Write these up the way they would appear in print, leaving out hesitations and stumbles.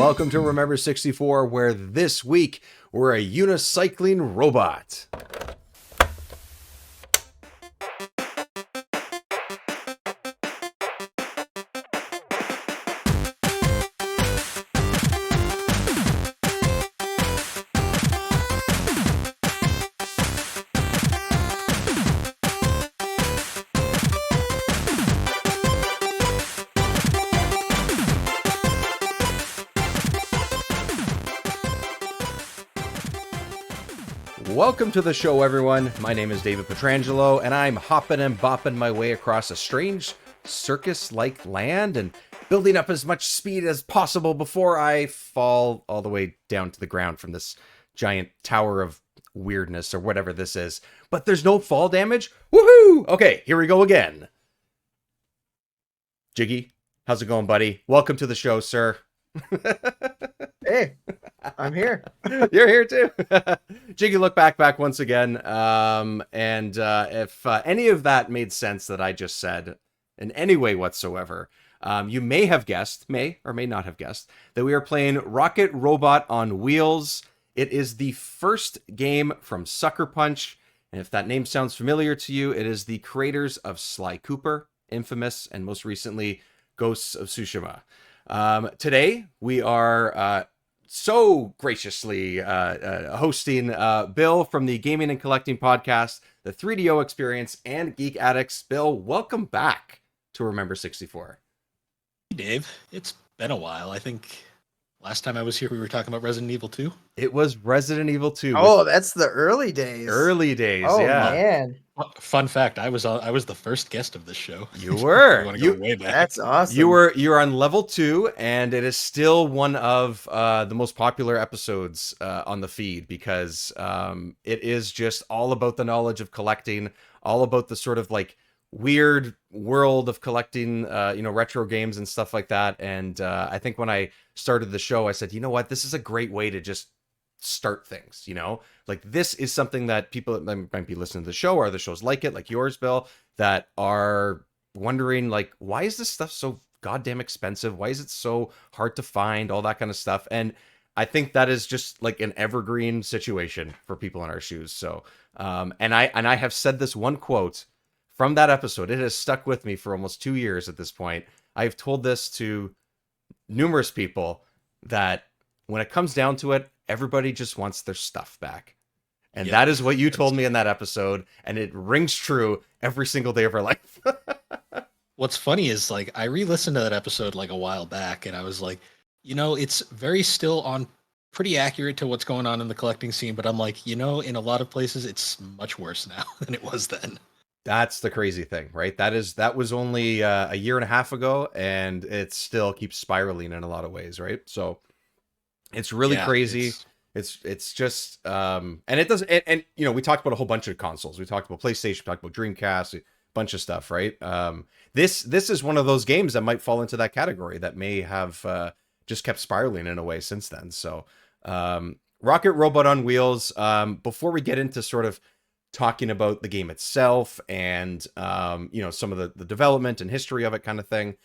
Welcome to Remember 64, where this week we're a unicycling robot. Welcome to the show, everyone. My name is David Petrangelo, and I'm hopping and bopping my way across a strange circus-like land and building up as much speed as possible before I fall all the way down to the ground from this giant tower of weirdness or whatever this is. But there's no fall damage? Woohoo! Okay, here we go again. Jiggy, how's it going, buddy? Welcome to the show, sir. Hey, I'm here. You're here too. Jiggy, look back once again. If any of that made sense that I just said in any way whatsoever, you may have guessed, may or may not have guessed, that we are playing Rocket Robot on Wheels. It is the first game from Sucker Punch. And if that name sounds familiar to you, it is the creators of Sly Cooper, Infamous, and most recently, Ghosts of Tsushima. Today, we are so graciously hosting Bill from the Gaming and Collecting Podcast, the 3DO Experience, and Geek Addicts. Bill, welcome back to Remember 64. Hey, Dave. It's been a while. I think last time I was here, we were talking about Resident Evil 2. It was Resident Evil 2. Oh, that's the early days. Early days, Oh, yeah. man. Fun fact, I was the first guest of this show. You were. I want to go way back. That's awesome. You're on level 2, and it is still one of the most popular episodes on the feed because it is just all about the knowledge of collecting, all about the sort of like weird world of collecting, retro games and stuff like that. And I think when I started the show, I said, you know what, this is a great way to just start things, like this is something that people that might be listening to the show or other shows like it, like yours, Bill, that are wondering like, why is this stuff so goddamn expensive? Why is it so hard to find? All that kind of stuff. And I think that is just like an evergreen situation for people in our shoes. So, and I have said this one quote from that episode. It has stuck with me for almost 2 years at this point. I've told this to numerous people that when it comes down to it, everybody just wants their stuff back. And that is what you told me in that episode. And it rings true every single day of our life. What's funny is like, I re-listened to that episode like a while back and I was like, it's very still on pretty accurate to what's going on in the collecting scene. But I'm like, in a lot of places, it's much worse now than it was then. That's the crazy thing, right? That was only a year and a half ago, and it still keeps spiraling in a lot of ways, right? So it's really crazy. It's just and it doesn't. And we talked about a whole bunch of consoles. We talked about PlayStation. We talked about Dreamcast. A bunch of stuff, right? This is one of those games that might fall into that category that may have just kept spiraling in a way since then. So Rocket Robot on Wheels. Before we get into sort of talking about the game itself and some of the development and history of it kind of thing,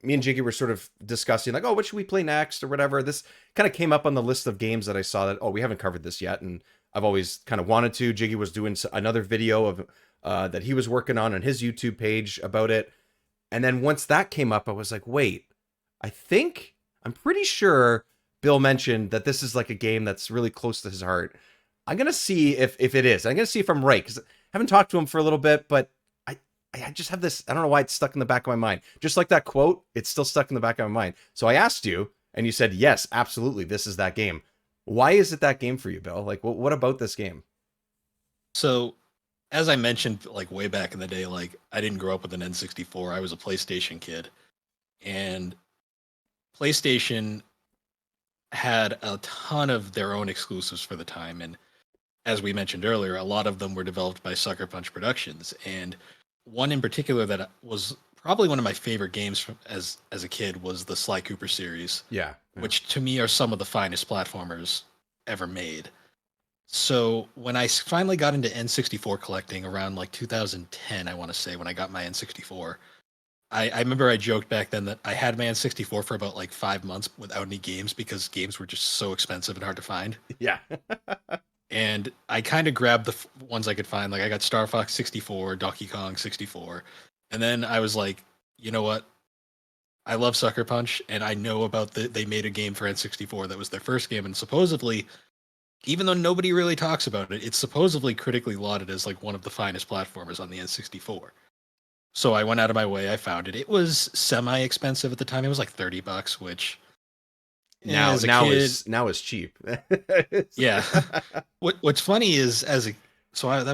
me and Jiggy were sort of discussing like, oh, what should we play next or whatever. This kind of came up on the list of games that I saw that, oh, we haven't covered this yet, and I've always kind of wanted to. Jiggy was doing another video of that he was working on his YouTube page about it, and then once that came up, I was like, wait, I'm pretty sure Bill mentioned that this is like a game that's really close to his heart. I'm gonna see if it is. I'm gonna see if I'm right, because I haven't talked to him for a little bit, but I just have this, I don't know why it's stuck in the back of my mind. Just like that quote, it's still stuck in the back of my mind. So I asked you, and you said, yes, absolutely, this is that game. Why is it that game for you, Bill? Like, what about this game? So, as I mentioned, like way back in the day, like I didn't grow up with an N64. I was a PlayStation kid. And PlayStation had a ton of their own exclusives for the time. And as we mentioned earlier, a lot of them were developed by Sucker Punch Productions. And one in particular that was probably one of my favorite games as a kid was the Sly Cooper series. Yeah. Which to me are some of the finest platformers ever made. So when I finally got into N64 collecting around like 2010, I want to say, when I got my N64, I remember I joked back then that I had my N64 for about like 5 months without any games because games were just so expensive and hard to find. Yeah. And I kind of grabbed the ones I could find. Like I got Star Fox 64, Donkey Kong 64, and then I was like, you know what? I love Sucker Punch, and I know about they made a game for N64 that was their first game, and supposedly, even though nobody really talks about it, it's supposedly critically lauded as like one of the finest platformers on the N64. So I went out of my way, I found it. It was semi-expensive at the time. It was like $30, which Now as a now kid, is now is cheap. yeah. What's funny is that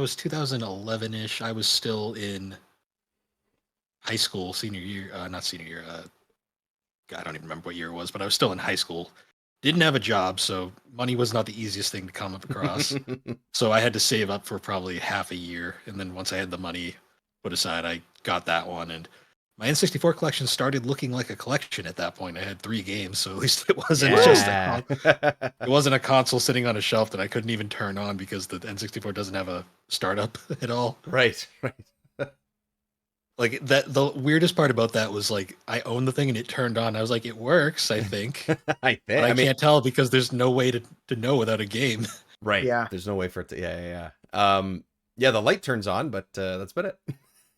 was 2011-ish. I was still in high school, senior year, not senior year. I don't even remember what year it was, but I was still in high school. Didn't have a job, so money was not the easiest thing to come up across. So I had to save up for probably half a year, and then once I had the money put aside, I got that one. And my N64 collection started looking like a collection at that point. I had 3 games, so at least it wasn't Yeah. it wasn't a console sitting on a shelf that I couldn't even turn on because the N64 doesn't have a startup at all. Right. Like that, the weirdest part about that was like I owned the thing and it turned on. I was like, it works, I think, I but I mean, can't tell because there's no way to know without a game. right. Yeah. There's no way for it to. Yeah. Yeah. The light turns on, but that's about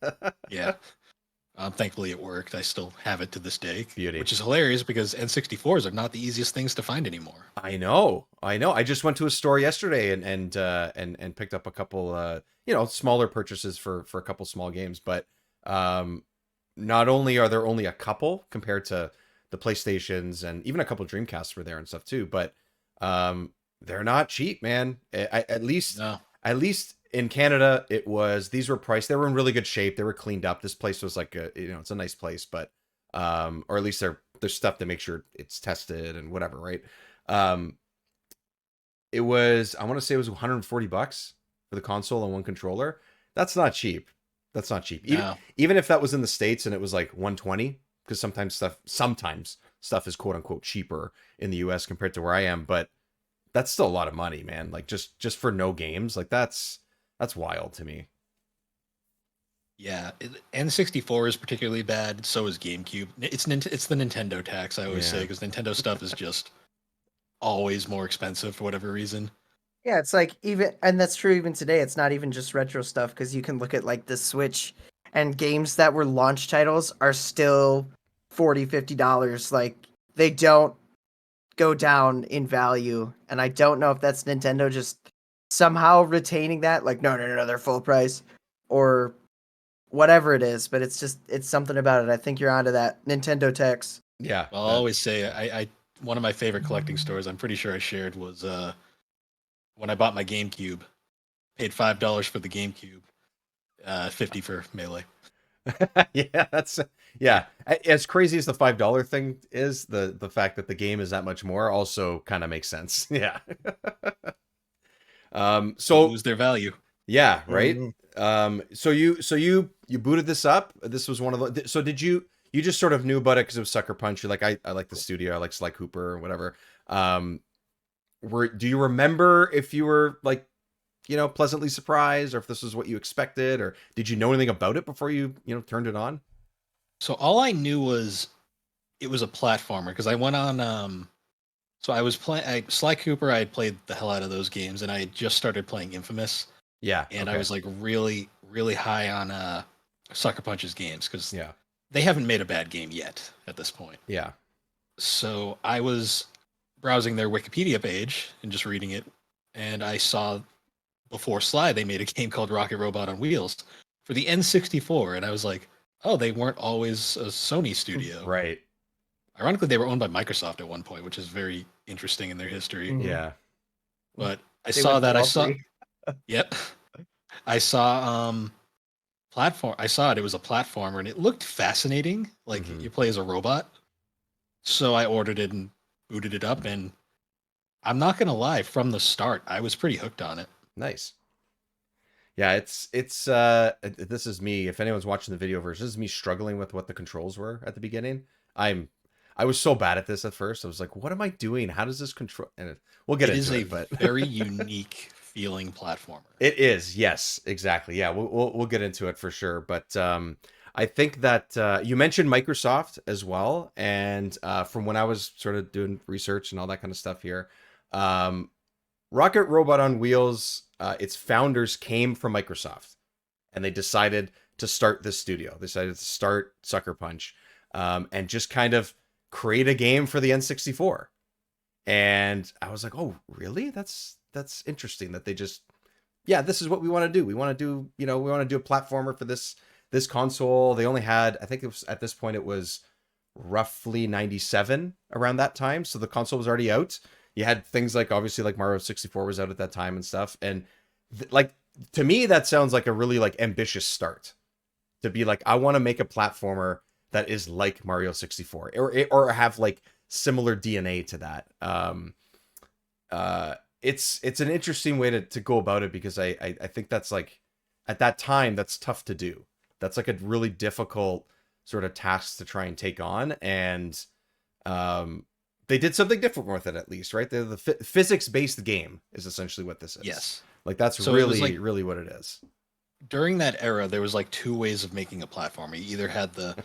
it. Yeah. Thankfully, it worked. I still have it to this day, Beauty. which is hilarious because N64s are not the easiest things to find anymore. I know. I just went to a store yesterday and picked up a couple smaller purchases for a couple small games, but not only are there only a couple compared to the PlayStations and even a couple Dreamcasts were there and stuff too, but they're not cheap, man. At least No. in Canada, these were priced. They were in really good shape. They were cleaned up. This place was like it's a nice place, but or at least there's stuff to make sure it's tested and whatever, right? It was, I want to say it was $140 for the console and one controller. That's not cheap. That's not cheap. No. Even if that was in the States and it was like 120, because sometimes stuff is quote unquote cheaper in the US compared to where I am, but that's still a lot of money, man. Like just for no games, like that's wild to me. Yeah, N64 is particularly bad. So is GameCube. It's the Nintendo tax, I always say, Yeah. because Nintendo stuff is just always more expensive for whatever reason. Yeah, it's like and that's true even today. It's not even just retro stuff because you can look at like the Switch and games that were launch titles are still $40-$50. Like they don't go down in value, and I don't know if that's Nintendo just somehow retaining that. Like no, they're full price or whatever it is. But it's something about it. I think you're onto that Nintendo tax. Yeah. I'll always say I one of my favorite collecting stories, I'm pretty sure I shared, was when I bought my GameCube, paid $5 for the GameCube, 50 for Melee. Yeah, as crazy as the $5 thing is, the fact that the game is that much more also kind of makes sense. Yeah. So lose their value. yeah, right. Mhm. So you booted this up. This was one of the. So did you just sort of knew about it because it was Sucker Punch? You're like, I like the studio. I like Sly Cooper or whatever. Do you remember if you were like, pleasantly surprised, or if this was what you expected, or did you know anything about it before you turned it on? So all I knew was it was a platformer because I went on. So I was playing Sly Cooper. I had played the hell out of those games, and I had just started playing Infamous, Yeah, and I okay. was like really, really high on Sucker Punch's games because Yeah, they haven't made a bad game yet at this point. yeah, So I was browsing their Wikipedia page and just reading it, and I saw before Sly they made a game called Rocket Robot on Wheels for the N64, and I was like, oh, they weren't always a Sony studio. right. Ironically, they were owned by Microsoft at one point, which is very interesting in their history. Mhm. Yeah, But I They saw went that. I Wall saw. Street. Yep. I saw platform. I saw it. It was a platformer, and it looked fascinating. Like Mhm. you play as a robot. So I ordered it and booted it up, and I'm not gonna lie. From the start, I was pretty hooked on it. nice. Yeah, it's this is me. If anyone's watching the video version, this is me struggling with what the controls were at the beginning. I was so bad at this at first. I was like, what am I doing? How does this control? And we'll get It into is a it, but very unique feeling platformer. it is. Yes, exactly. Yeah, we'll get into it for sure. But I think that you mentioned Microsoft as well, and from when I was sort of doing research and all that kind of stuff here, um, Rocket Robot on Wheels, its founders came from Microsoft, and they decided to start this studio. They decided to start Sucker Punch, and just kind of create a game for the N64. And I was like, oh, really? That's interesting that they just, yeah, this is what we want to do. We want to do, we want to do a platformer for this console. They only had, I think it was at this point it was roughly 97 around that time, so the console was already out. You had things like, obviously, like Mario 64 was out at that time and stuff, and like, to me that sounds like a really like ambitious start, to be like, I want to make a platformer that is like Mario 64, or have like similar DNA to that. It's an interesting way to go about it, because I think that's like, at that time, that's tough to do. That's like a really difficult sort of task to try and take on, and they did something different with it, at least, right? The physics-based game is essentially what this is. Yes. Like, that's So it really, was like, really what it is. during that era, there was like two ways of making a platform. You either had the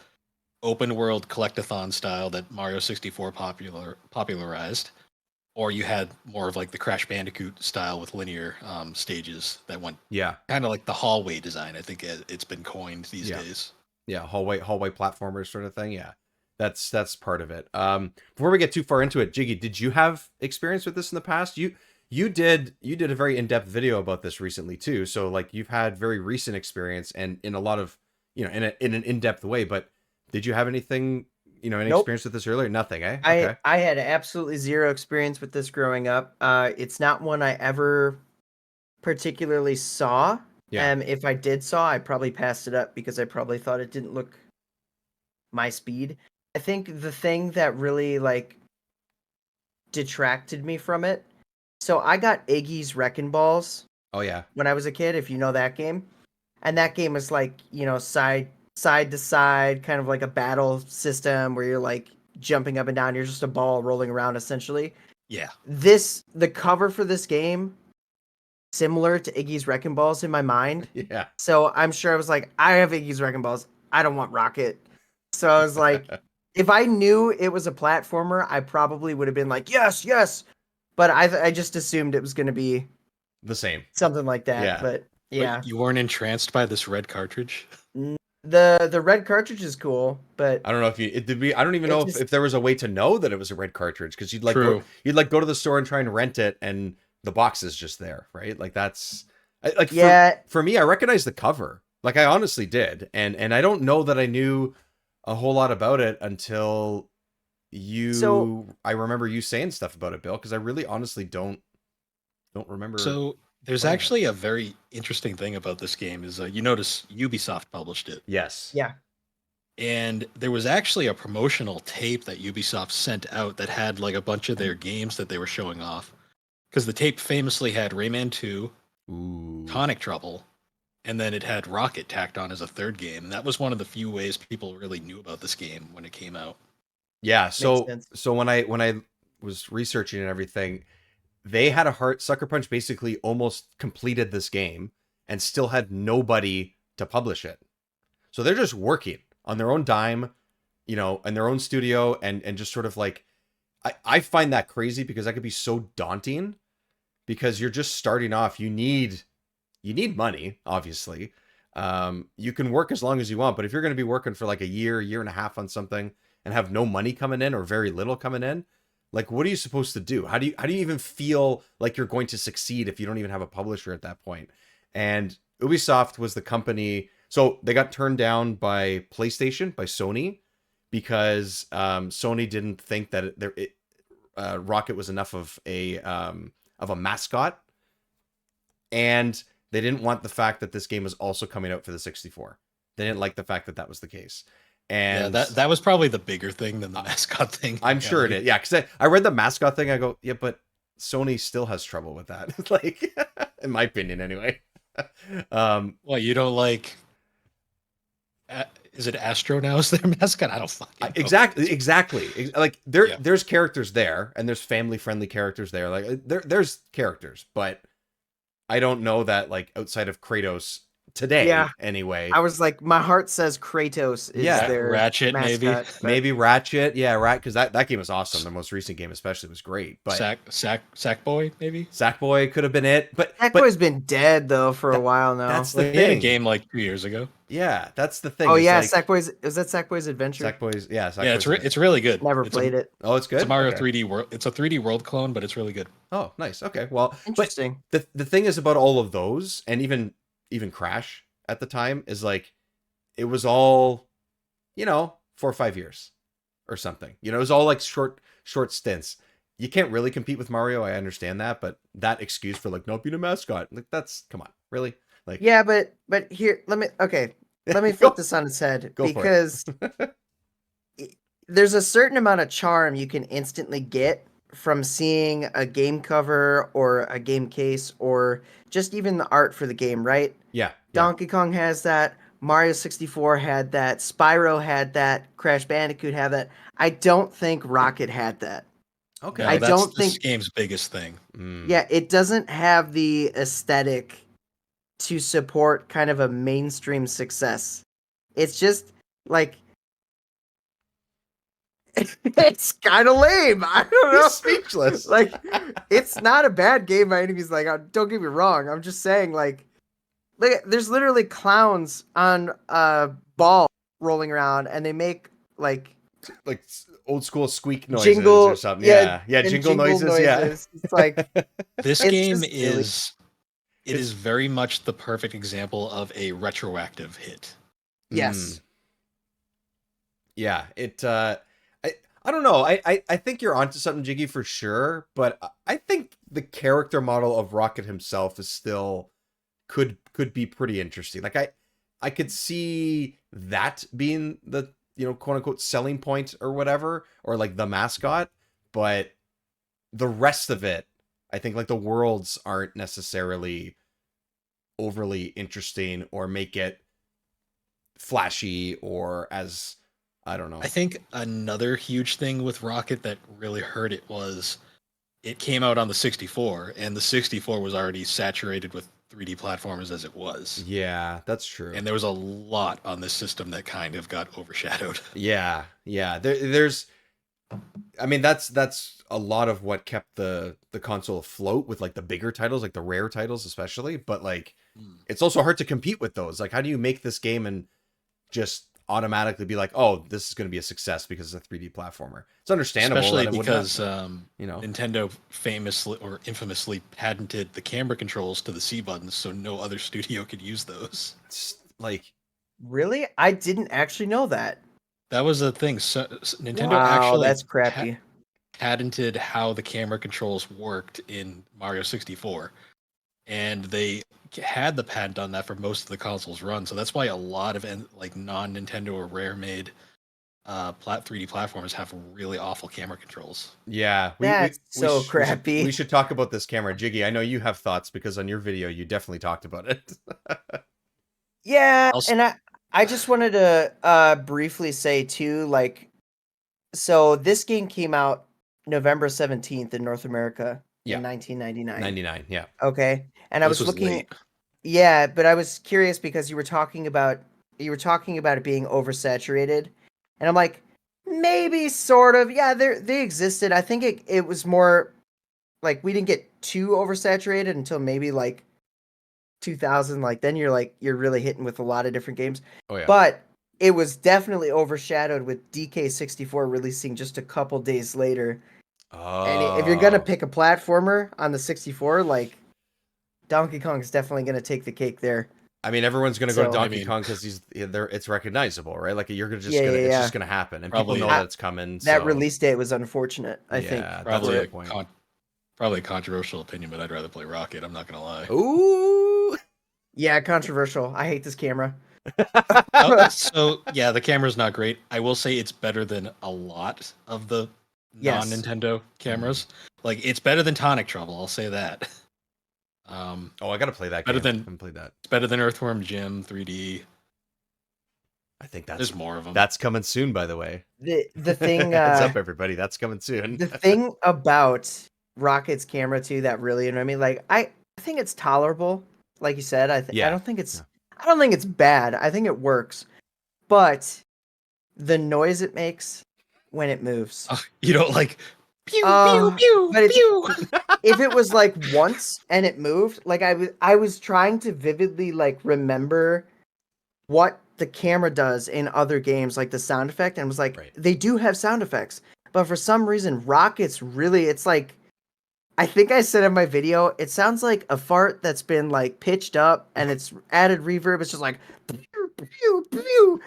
open world collectathon style that Mario 64 popularized, or you had more of like the Crash Bandicoot style with linear stages that went Yeah. kind of like the hallway design. I think it's been coined these Yeah. days. Yeah, hallway platformers sort of thing. Yeah. That's part of it. Before we get too far into it, Jiggy, did you have experience with this in the past? You did a very in-depth video about this recently too. So like, you've had very recent experience, and in a lot of, in an in-depth way, but did you have anything, any Nope. experience with this earlier? Nothing, eh? Okay. I had absolutely zero experience with this growing up. It's not one I ever particularly saw. Yeah. If I did saw, I probably passed it up because I probably thought it didn't look my speed. I think the thing that really like detracted me from it. So I got Iggy's Wrecking Balls Oh yeah. when I was a kid, if you know that game. And that game is like, side to side, kind of like a battle system where you're like jumping up and down. You're just a ball rolling around essentially. Yeah. The cover for this game, similar to Iggy's Wrecking Balls in my mind. Yeah. So I'm sure I was like, I have Iggy's Wrecking Balls. I don't want Rocket. So I was like, if I knew it was a platformer, I probably would have been like, yes, yes. But I just assumed it was going to be The same. something like that. Yeah. But yeah, But you weren't entranced by this red cartridge? the red cartridge is cool, but I don't know if I don't even know just- if there was a way to know that it was a red cartridge, because you'd like True. go to the store and try and rent it, and the box is just there, right? Like, that's like, yeah, for me, I recognized the cover. Like, I honestly did, and I don't know that I knew a whole lot about it until I remember you saying stuff about it, Bill, because I really honestly don't remember. So there's playing it. actually a very interesting thing about this game is you notice Ubisoft published it. Yes. yeah. And there was actually a promotional tape that Ubisoft sent out that had like a bunch of their games that they were showing off. Because the tape famously had Rayman 2, Ooh. Tonic Trouble, and then it had Rocket tacked on as a third game. And that was one of the few ways people really knew about this game when it came out. Yeah. So sense. when I was researching and everything, they had Sucker Punch basically almost completed this game and still had nobody to publish it. So they're just working on their own dime, in their own studio, and just sort of like, I find that crazy, because that could be so daunting, because you're just starting off. You need money, obviously. You can work as long as you want, but if you're going to be working for like a year and a half on something and have no money coming in, or very little coming in, like, what are you supposed to do? How do you even feel like you're going to succeed if you don't even have a publisher at that point? And Ubisoft was the company. So they got turned down by PlayStation, by Sony, because Sony didn't think that Rocket was enough of a mascot, and they didn't want the fact that this game was also coming out for the 64. They didn't like the fact that was the case. And yeah, that was probably the bigger thing than the mascot thing. I'm sure it is. Yeah, because I read the mascot thing. I go, yeah, but Sony still has trouble with that. Like, in my opinion, anyway. Well, you don't like. Is it Astro now as their mascot? I don't fucking know. Exactly. Like, there's characters there, and there's family friendly characters there. Like, there's characters, but I don't know that, like, outside of Kratos, today Yeah. anyway. I was like, my heart says Kratos is Yeah. their Ratchet, maybe. mascot, but- Maybe Ratchet, yeah, right, because that game was awesome. The most recent game, especially, was great. But Sackboy, maybe. Sackboy could have been it. But Sackboy's been dead though for a while now. that's the Well, he had a thing. game like 2 years ago. Yeah, that's the thing. Oh is yeah, like, Sackboy's. Is that Sackboy's Adventure? Sackboy's. Yeah, Sackboy's. Yeah, it's really good. Never It's played it. Oh, it's good. It's a Mario Okay. 3D world. It's a 3D world clone, but it's really good. Oh, nice. Okay, well, but Interesting. the thing is about all of those, and even Crash at the time, is like it was all, 4 or 5 years or something. It was all like short stints. You can't really compete with Mario. I understand that, but that excuse for like not being a mascot, like that's, come on, really? Like, Yeah, but here, let me Go- flip this on its head Go for it. because there's a certain amount of charm you can instantly get from seeing a game cover or a game case or just even the art for the game, right? yeah. Donkey Kong has that. Mario 64 had that. Spyro had that. Crash Bandicoot had that. I don't think Rocket had that. Okay. No, I that's don't this think- game's biggest thing. Mm. Yeah, it doesn't have the aesthetic to support kind of a mainstream success. It's just like it's kind of lame. I don't know. He's speechless. Like it's not a bad game by any means. Like don't get me wrong. I'm just saying like there's literally clowns on a ball rolling around, and they make like like old school squeak noises Jingle- or something. yeah, Yeah, and jingle noises. Yeah. It's like This It's game just silly. is very much the perfect example of a retroactive hit. yes. Mm. Yeah, I don't know. I think you're onto something, Jiggy, for sure, but I think the character model of Rocket himself is still could be pretty interesting. Like I could see that being the, quote unquote selling point or whatever, or like the mascot, but the rest of it, I think like the worlds aren't necessarily overly interesting or make it flashy or as, I don't know. I think another huge thing with Rocket that really hurt it was it came out on the 64, and the 64 was already saturated with 3D platformers as it was. Yeah, that's true. And there was a lot on this system that kind of got overshadowed. Yeah. There's, I mean, that's a lot of what kept the console afloat with like the bigger titles, like the rare titles especially. But like, it's also hard to compete with those. Like, how do you make this game and just automatically be like, oh, this is going to be a success because it's a 3D platformer? It's understandable, Especially that it because wouldn't, Nintendo famously or infamously patented the camera controls to the C buttons, so no other studio could use those. it's like, Really? I didn't actually know that. That was the thing. So Nintendo Wow, actually that's crappy. patented how the camera controls worked in Mario 64, and they had the patent on that for most of the console's run. So that's why a lot of like non-Nintendo or rare-made 3D platformers have really awful camera controls. yeah. That's so should- crappy. We should talk about this camera. Jiggy, I know you have thoughts because on your video, you definitely talked about it. Yeah, Also- and I just wanted to briefly say too, like, so this game came out November 17th in North America Yeah. in 1999. 99, yeah. Okay, and I This was looking. late. Yeah, but I was curious because you were talking about it being oversaturated, and I'm like, maybe sort of. Yeah, they existed. I think it was more like we didn't get too oversaturated until maybe like 2000. Like then you're really hitting with a lot of different games. Oh yeah. But it was definitely overshadowed with DK64 releasing just a couple days later. And if you're gonna Oh. pick a platformer on the 64, like Donkey Kong is definitely gonna take the cake there. I mean, everyone's gonna go to So- Donkey I mean- Kong because he's there. It's recognizable, right? Like you're Yeah, it's yeah. just gonna happen, and Probably. people know that it's coming. That so- release date was unfortunate, I think. Yeah, that's Probably a a, good point. probably a controversial opinion, but I'd rather play Rocket. I'm not gonna lie. Ooh. Yeah, controversial. I hate this camera. So yeah, the camera's not great. I will say it's better than a lot of the Yes. non-Nintendo cameras. Like it's better than Tonic Trouble. I'll say that. Oh, I gotta play that. Better game. than- I haven't played that. It's better than Earthworm Jim 3D. I think that's There's more of them. that's coming soon. By the way, The thing heads up, everybody. That's coming soon. the thing about Rocket's camera too that really annoyed me, like I think it's tolerable. Like you said, I Yeah, don't think it's yeah. I don't think it's bad. I think it works, but the noise it makes when it moves. You don't like pew pew Uh, pew but it's pew. if it was like once and it moved, like I was trying to vividly like remember what the camera does in other games, like the sound effect, and was like, Right. they do have sound effects, but for some reason, Rocket's really, it's like, I think I said in my video, it sounds like a fart that's been like pitched up and it's added reverb. It's just like, pew, pew, pew.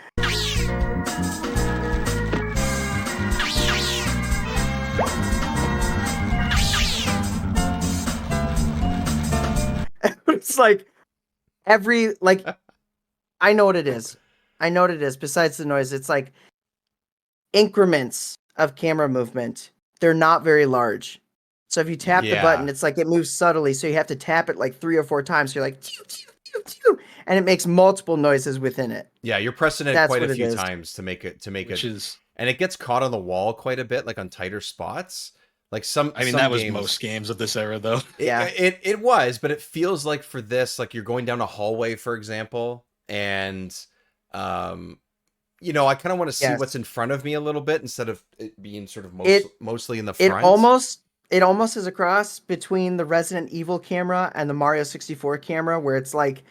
It's like I know what it is. I know what it is. Besides the noise, it's like increments of camera movement. They're not very large. So if you tap the button, Yeah. it's like it moves subtly. So you have to tap it like 3 or 4 times. So you're like, "Tew, tew, tew, tew," and it makes multiple noises within it. Yeah, you're pressing it That's quite what a it few is. times to make it Which is, and it gets caught on the wall quite a bit, like on tighter spots. Like some I mean, some that was games, most games of this era, though. Yeah. it was, but it feels like for this, like you're going down a hallway, for example, and um I kind of want to see Yes. what's in front of me a little bit instead of it being sort of It- mostly in the It front. almost is a cross between the Resident Evil camera and the Mario 64 camera, where it's like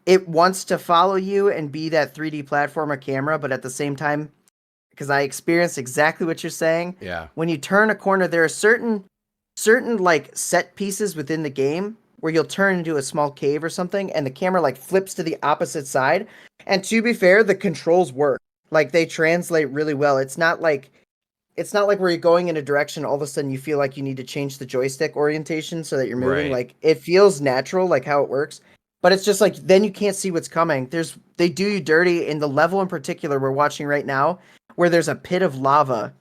it wants to follow you and be that 3D platformer camera, but at the same time, because I experienced exactly what you're saying. Yeah. When you turn a corner, there are certain like set pieces within the game where you'll turn into a small cave or something, and the camera like flips to the opposite side. And to be fair, the controls work. Like they translate really well. It's not like where you're going in a direction, all of a sudden you feel like you need to change the joystick orientation so that you're moving. Right. Like it feels natural, like how it works. But it's just like then you can't see what's coming. They do you dirty in the level in particular we're watching right now, where there's a pit of lava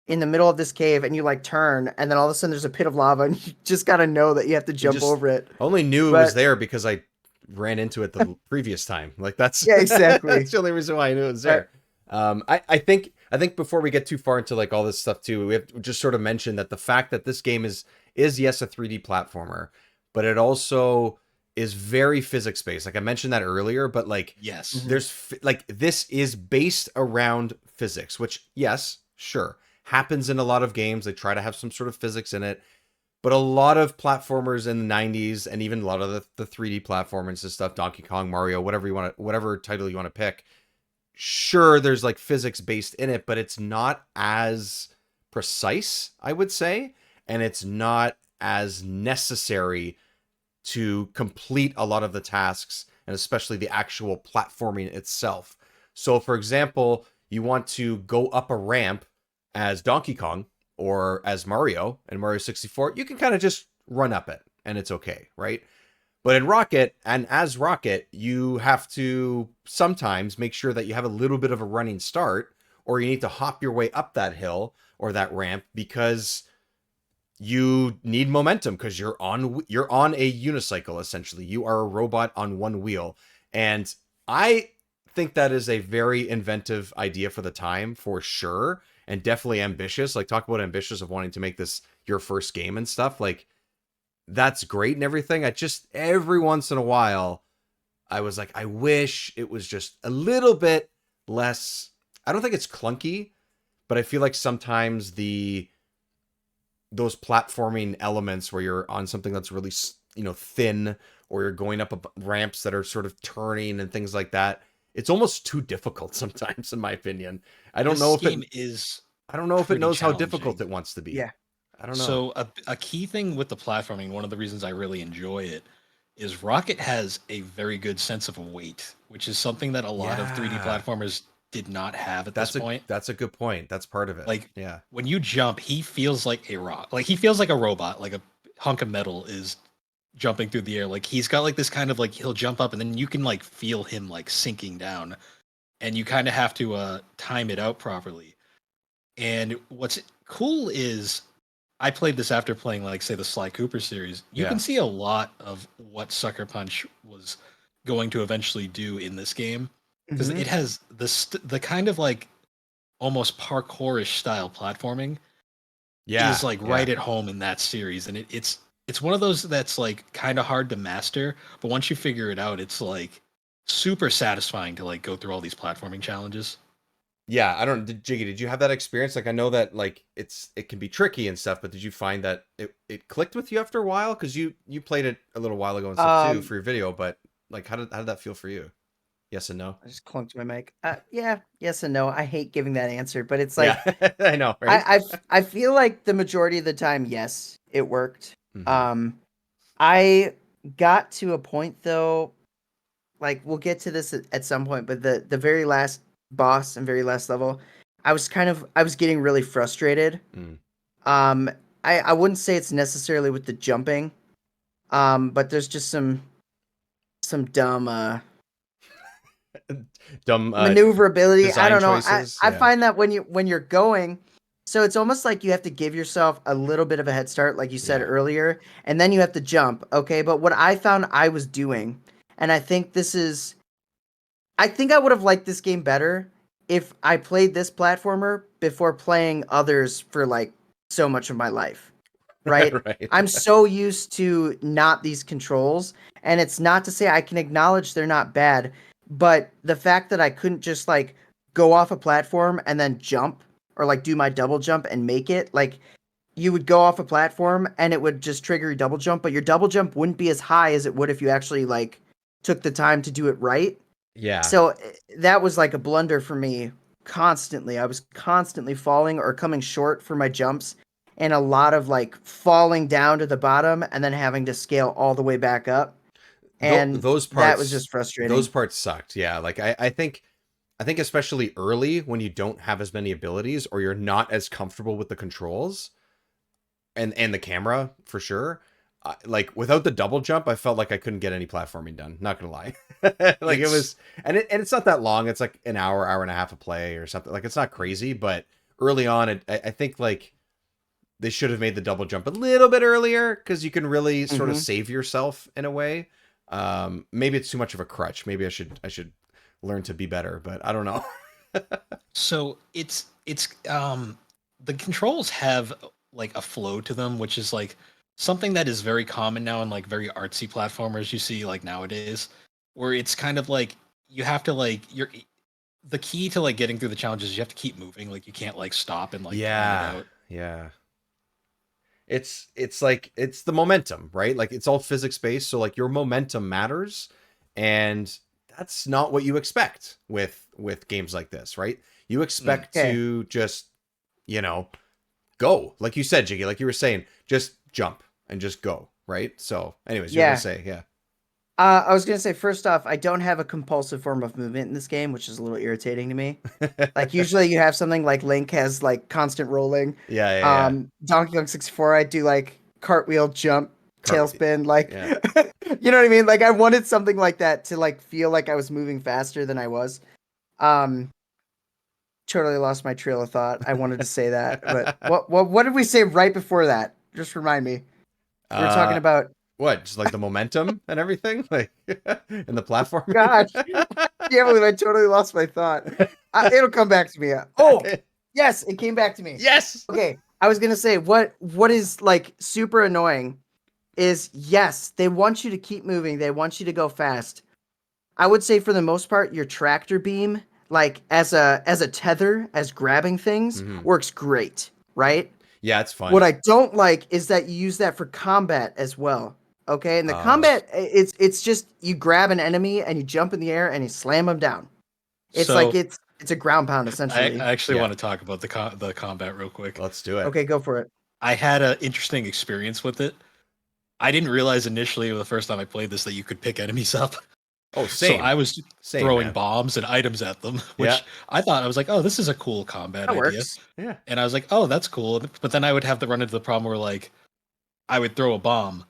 in the middle of this cave, and you like turn, and then all of a sudden there's a pit of lava, and you just gotta know that you have to jump just- over it. Only knew it was But- there because I ran into it the previous time. Like that's Yeah, exactly. that's the only reason why I knew it was there. I think before we get too far into like all this stuff too, we have to just sort of mention that the fact that this game is yes a 3D platformer, but it also is very physics based. Like I mentioned that earlier, but like Yes. Mhm. there's like this is based around physics, which yes, sure, happens in a lot of games. They try to have some sort of physics in it. But a lot of platformers in the 90s and even a lot of the 3D platformers and stuff, Donkey Kong, Mario, whatever title you want to pick, sure, there's like physics based in it, but it's not as precise, I would say, and it's not as necessary to complete a lot of the tasks and especially the actual platforming itself. So, for example, you want to go up a ramp as Donkey Kong or as Mario and Mario 64, you can kind of just run up it and it's okay, right? But in Rocket, and as Rocket, you have to sometimes make sure that you have a little bit of a running start, or you need to hop your way up that hill or that ramp because you need momentum because you're on a unicycle essentially. You are a robot on one wheel. And I think that is a very inventive idea for the time, for sure, and definitely ambitious. Like talk about ambitious of wanting to make this your first game and stuff. Like that's great and everything. I just every once in a while I was like, I wish it was just a little bit less. I don't think it's clunky, but I feel like sometimes those platforming elements where you're on something that's really thin, or you're going up ramps that are sort of turning and things like that, it's almost too difficult sometimes, in my opinion. I don't know if game it is I don't know if it pretty knows how difficult challenging. it wants to be. Yeah. I don't know. So a key thing with the platforming, one of the reasons I really enjoy it, is Rocket has a very good sense of weight, which is something that a lot of 3D Yeah. platformers did not have at this point. That's a good point. That's part of it. Like, yeah. When you jump, he feels like a rock. Like he feels like a robot, like a hunk of metal is jumping through the air. Like he's got like this kind of like he'll jump up and then you can like feel him like sinking down. And you kind of have to time it out properly. And what's cool is I played this after playing like say the Sly Cooper series. You Yeah. can see a lot of what Sucker Punch was going to eventually do in this game because Mhm. it has the kind of like almost parkourish style platforming Yeah. is like right at home in that series, and it's one of those that's like kind of hard to master, but once you figure it out, it's like super satisfying to like go through all these platforming challenges. Yeah, I don't. Jiggy, did you have that experience? Like, I know that like it can be tricky and stuff, but did you find that it clicked with you after a while? Because you played it a little while ago and stuff too Um, for your video, but like, how did that feel for you? Yes and no. I just clunked my mic. Yeah, yes and no. I hate giving that answer, but it's like Yeah, I know, right? I feel like the majority of the time, yes, it worked. Mhm. I got to a point though, like we'll get to this at some point, but the very last boss and very last level, I was getting really frustrated. Mm. Um, I wouldn't say it's necessarily with the jumping, but there's just some dumb Dumb maneuverability. I design don't know. choices. I Yeah. find that when you're going, so it's almost like you have to give yourself a little bit of a head start, like you said Yeah. earlier, and then you have to jump. Okay, but what I found I was doing, and I think I would have liked this game better if I played this platformer before playing others for like so much of my life. Right? Right. I'm so used to not these controls, and it's not to say I can acknowledge they're not bad, but the fact that I couldn't just like go off a platform and then jump or like do my double jump and make it, like you would go off a platform and it would just trigger your double jump, but your double jump wouldn't be as high as it would if you actually like took the time to do it right. Yeah. So that was like a blunder for me constantly. I was constantly falling or coming short for my jumps and a lot of like falling down to the bottom and then having to scale all the way back up. And Those that was parts just frustrating. those parts sucked. Yeah, like I think especially early when you don't have as many abilities or you're not as comfortable with the controls and the camera for sure. Like without the double jump, I felt like I couldn't get any platforming done. Not gonna lie, like it It's was, and it's not that long. It's like an hour and a half of play or something. Like it's not crazy, but early on, I think like they should have made the double jump a little bit earlier because you can really sort of Hmm. save yourself in a way. Maybe it's too much of a crutch. Maybe I should learn to be better, but I don't know. so it's the controls have like a flow to them, which is like something that is very common now in like very artsy platformers you see like nowadays, where it's kind of like you have to like you're the key to like getting through the challenges is you have to keep moving, like you can't like stop and like plan it Yeah, out. yeah. It's like it's the momentum, right? Like it's all physics based, so like your momentum matters, and that's not what you expect with games like this, right? You Mm. expect Okay. to just, you know, go. Like you said, Jiggy, like you were saying, just jump and just go, right? So, anyways, you're gonna Yeah. say, yeah. I was gonna say first off, I don't have a compulsive form of movement in this game, which is a little irritating to me. Like usually you have something like Link has like constant rolling. Yeah, yeah, yeah. Donkey Kong 64, I do like cartwheel, jump, Cart- tailspin, like yeah. you know what I mean? Like I wanted something like that to like feel like I was moving faster than I was. Um, totally lost my trail of thought. I wanted to say that, but what did we say right before that? Just remind me. We were talking uh about what? Just like the momentum and everything, like and the platforming. gosh, can't believe I totally lost my thought. It'll come back to me. Oh, yes, it came back to me. Yes. Okay, I was gonna say what is like super annoying is yes, they want you to keep moving, they want you to go fast. I would say for the most part, your tractor beam, like as a tether, as grabbing things, Mhm. works great, right? Yeah, it's fun. What I don't like is that you use that for combat as well. Okay, and the combat, it's just you grab an enemy and you jump in the air and you slam them down. It's like So it's a ground pound I essentially. actually Yeah. want to talk about the combat real quick. Let's do it. Okay, go for it. I had an interesting experience with it. I didn't realize initially the first time I played this that you could pick enemies up. Oh, So same. I was Same, throwing man. bombs and items at them, which Yeah. I was like, oh, this is a cool combat That idea. works. Yeah. And I was like, oh, that's cool. But then I would have to run into the problem where like I would throw a bomb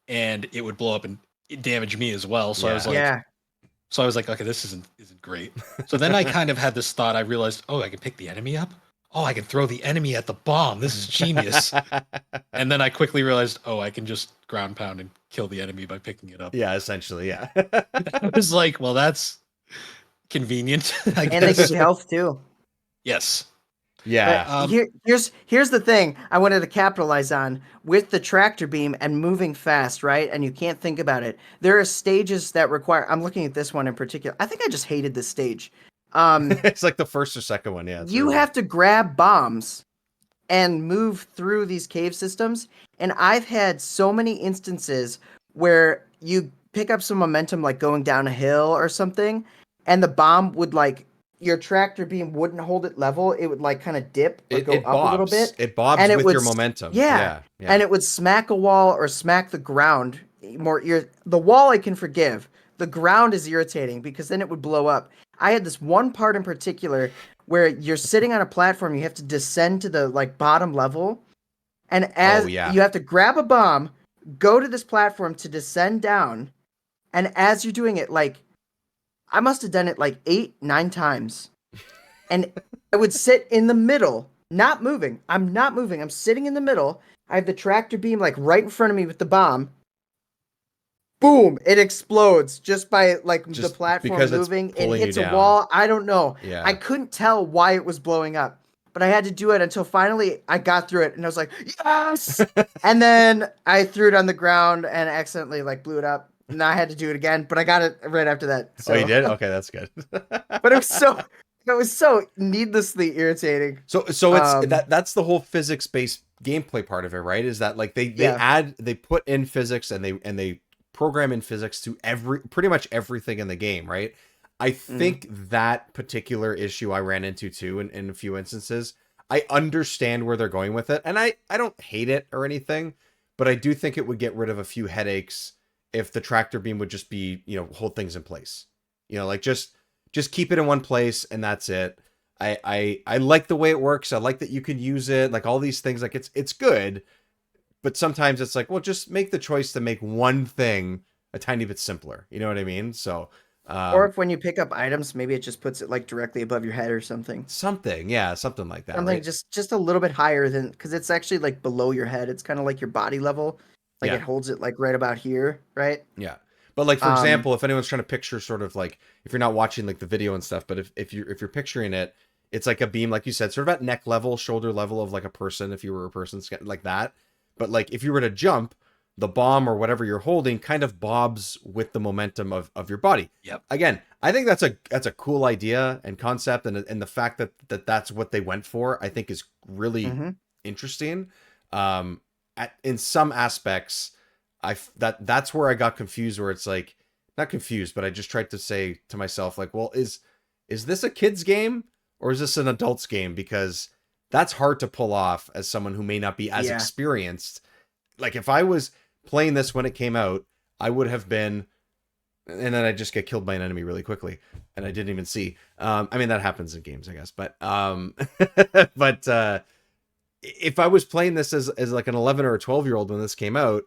and it would blow up and it damage me as well. So I was Yeah. like, Yeah. okay, this isn't great. So then I kind of had this thought. I realized, oh, I can pick the enemy up. Oh, I can throw the enemy at the bomb. This is genius. And then I quickly realized, oh, I can just ground pound and kill the enemy by picking it up. Yeah, essentially, yeah. I was like, well, that's convenient. I And they guess. give you health too. Yes. Yeah. But here's the thing I wanted to capitalize on with the tractor beam and moving fast, right? And you can't think about it. There are stages that require. I'm looking at this one in particular. I think I just hated this stage. It's like the first or second one. Yeah. It's You really have to grab bombs and move through these cave systems. And I've had so many instances where you pick up some momentum, like going down a hill or something, and the bomb would like your tractor beam wouldn't hold it level. It would like kind of dip or go it up a little bobs. bit. It bobs And it with would, your momentum. yeah. Yeah. Yeah. And it would smack a wall or smack the ground. The wall I can forgive. The ground is irritating because then it would blow up. I had this one part in particular where you're sitting on a platform, you have to descend to the like bottom level, and Oh as yeah. you have to grab a bomb, go to this platform to descend down, and as you're doing it, like I must have done it like 8, 9 times, and I would sit in the middle, not moving. I'm not moving. I'm sitting in the middle. I have the tractor beam like right in front of me with the bomb. Boom! It explodes just by like the Just platform because it's moving. It pulling you hits a down. wall. I don't know. I Yeah. couldn't tell why it was blowing up, but I had to do it until finally I got through it, and I was like, yes! And then I threw it on the ground and accidentally like blew it up. And I had to do it again, but I got it right after that. So, Oh, you did? Okay, that's good. but it was so needlessly irritating. So it's that's the whole physics based gameplay part of it, right? Is that like Yeah. they put in physics and they program in physics to pretty much everything in the game, right? I Mm. think that particular issue I ran into too in a few instances. I understand where they're going with it, and I don't hate it or anything, but I do think it would get rid of a few headaches if the tractor beam would just be, hold things in place. Like just keep it in one place and that's it. I like the way it works. I like that you can use it, like all these things. Like it's good, but sometimes it's like, well, just make the choice to make one thing a tiny bit simpler. You know what I mean? So, Or um, if when you pick up items, maybe it just puts it like directly above your head or something. something, yeah, something like that, Something right? just a little bit higher than because it's actually like below your head. It's kind of like your body level. Like Yeah, it holds it like right about here, right? yeah. But like for Um, example, if anyone's trying to picture sort of like if you're not watching like the video and stuff, but if you're picturing it, it's like a beam, like you said, sort of at neck level, shoulder level of like a person, if you were a person like that. But like if you were to jump, the bomb or whatever you're holding kind of bobs with the momentum of your body. Yep. Again, I think that's a cool idea and concept, and the fact that's what they went for, I think is really mhm. interesting. In some aspects, that's where I got confused, where it's like not confused, but I just tried to say to myself like, well, is this a kid's game or is this an adult's game? Because that's hard to pull off as someone who may not be as Yeah. experienced. Like if I was playing this when it came out, I would have been, and then I just get killed by an enemy really quickly, and I didn't even see. I mean that happens in games, I guess, but but if I was playing this as like an 11 or a 12-year-old when this came out,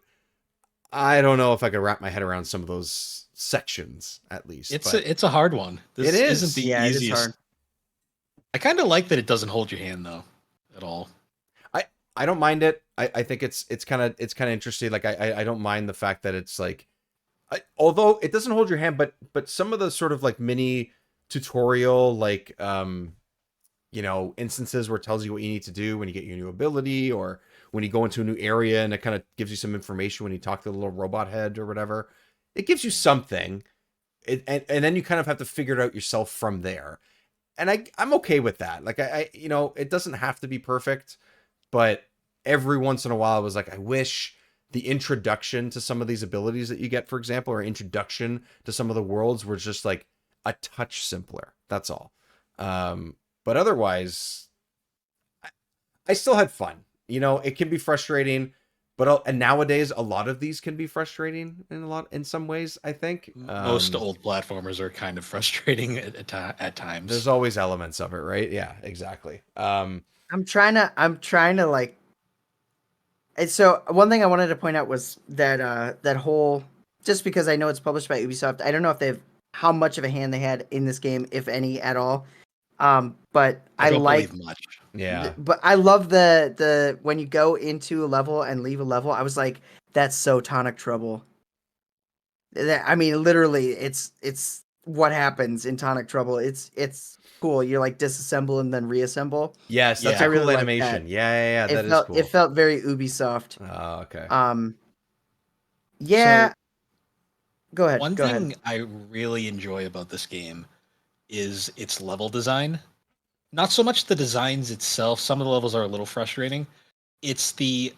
I don't know if I could wrap my head around some of those sections at least. It's But a hard one. This it isn't is. the Yeah, it is easiest. hard. I kind of like that it doesn't hold your hand though, at all. I don't mind it. I think it's kind of interesting. Like I don't mind the fact that it's like, although it doesn't hold your hand, but some of the sort of like mini tutorial like instances where it tells you what you need to do when you get your new ability, or when you go into a new area, and it kind of gives you some information when you talk to the little robot head or whatever. It gives you something, and then you kind of have to figure it out yourself from there. And I'm okay with that. Like it doesn't have to be perfect, but every once in a while I was like, I wish the introduction to some of these abilities that you get, for example, or introduction to some of the worlds were just like a touch simpler. That's all. But otherwise, I still had fun. It can be frustrating, but and nowadays a lot of these can be frustrating in some ways, I think. Most old platformers are kind of frustrating at There's times. always elements of it, right? Yeah, exactly. I'm trying to like. And so one thing I wanted to point out was that that whole just because I know it's published by Ubisoft, I don't know if they've how much of a hand they had in this game, if any at all. But I I don't like believe much. Yeah. but I love the when you go into a level and leave a level, I was like, that's so Tonic Trouble. I mean, literally, it's what happens in Tonic Trouble. It's cool. You like disassemble and then reassemble. Yes, that's Yeah. a I really cool like that. animation. Yeah, It that is felt cool. it felt very Ubisoft. Oh, okay. Yeah. So Go ahead. one Go ahead. thing I really enjoy about this game is its level design. Not so much the designs itself. Some of the levels are a little frustrating. It's these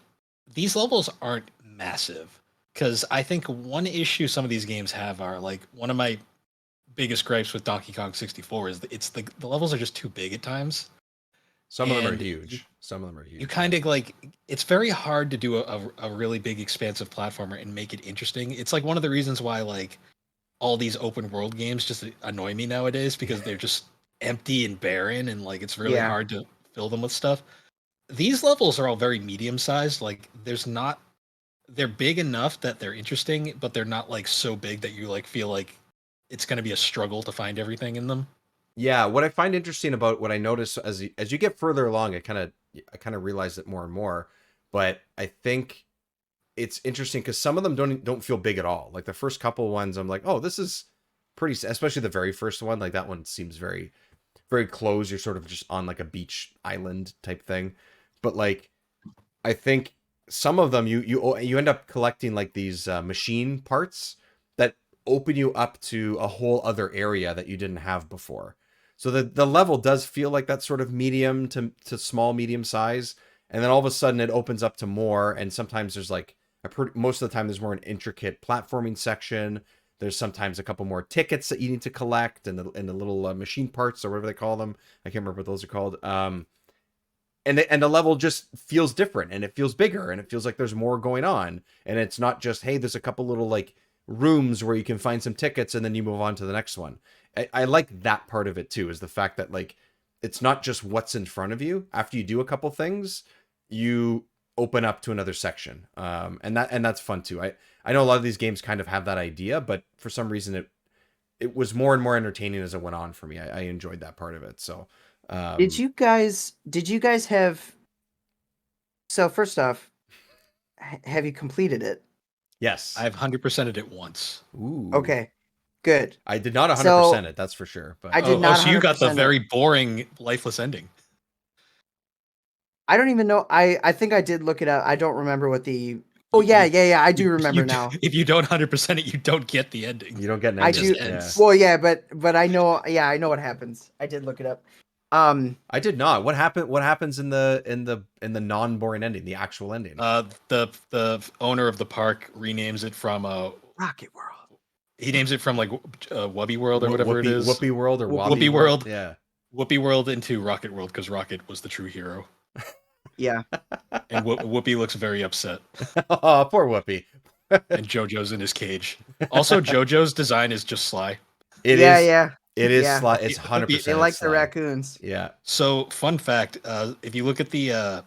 levels aren't massive, because I think one issue some of these games have are like one of my biggest gripes with Donkey Kong 64 is that it's the levels are just too big at times. Some of them are and huge. Some of them are huge. You kind of like it's very hard to do a really big expansive platformer and make it interesting. It's like one of the reasons why like all these open world games just annoy me nowadays, because they're just empty and barren, and like it's really Yeah. hard to fill them with stuff. These levels are all very medium sized. Like they're big enough that they're interesting, but they're not like so big that you like feel like it's going to be a struggle to find everything in them. Yeah, what I find interesting about what I notice as you get further along, I kind of realize it more and more. But I think it's interesting because some of them don't feel big at all. Like the first couple ones, I'm like, oh, this is pretty. Especially the very first one, like that one seems very, very close. You're sort of just on like a beach island type thing. But like, I think some of them you end up collecting like these machine parts that open you up to a whole other area that you didn't have before. So the level does feel like that sort of medium to small medium size, and then all of a sudden it opens up to more. And sometimes there's like most of the time there's more an intricate platforming section. There's sometimes a couple more tickets that you need to collect, and the little machine parts or whatever they call them. I can't remember what those are called. And the level just feels different, and it feels bigger, and it feels like there's more going on, and it's not just, hey, there's a couple little like rooms where you can find some tickets and then you move on to the next one. I like that part of it too, is the fact that like it's not just what's in front of you. After you do a couple things, you open up to another section, and that's fun too. I know a lot of these games kind of have that idea, but for some reason it was more and more entertaining as it went on for me. I enjoyed that part of it. So Did you guys have? So first off, have you completed it? yes, I've 100%ed it once. Ooh. Okay, good. I did not 100% So, it, that's for sure. But I did not So you got the 100% it. very boring, lifeless ending. I don't even know. I think I did look it up. I don't remember what the. Oh yeah. I do remember now. If you don't 100% it, you don't get the ending. you don't get an I ending. do. ends. Well, yeah, but I know. Yeah, I know what happens. I did look it up. I did not. What happens in the non-boring ending, the actual ending? The owner of the park renames it from Rocket World. he names it from like Wubby World or whatever it is. Whoopi World or Whoopi World. Yeah. Whoopi World into Rocket World, because Rocket was the true hero, Yeah. and Whoopi looks very upset. Oh, poor Whoopi. And JoJo's in his cage. Also, JoJo's design is just sly. It yeah. is. Yeah. It is. Yeah. It's 100%. They like the Sly. raccoons. Yeah. So, fun fact: if you look at the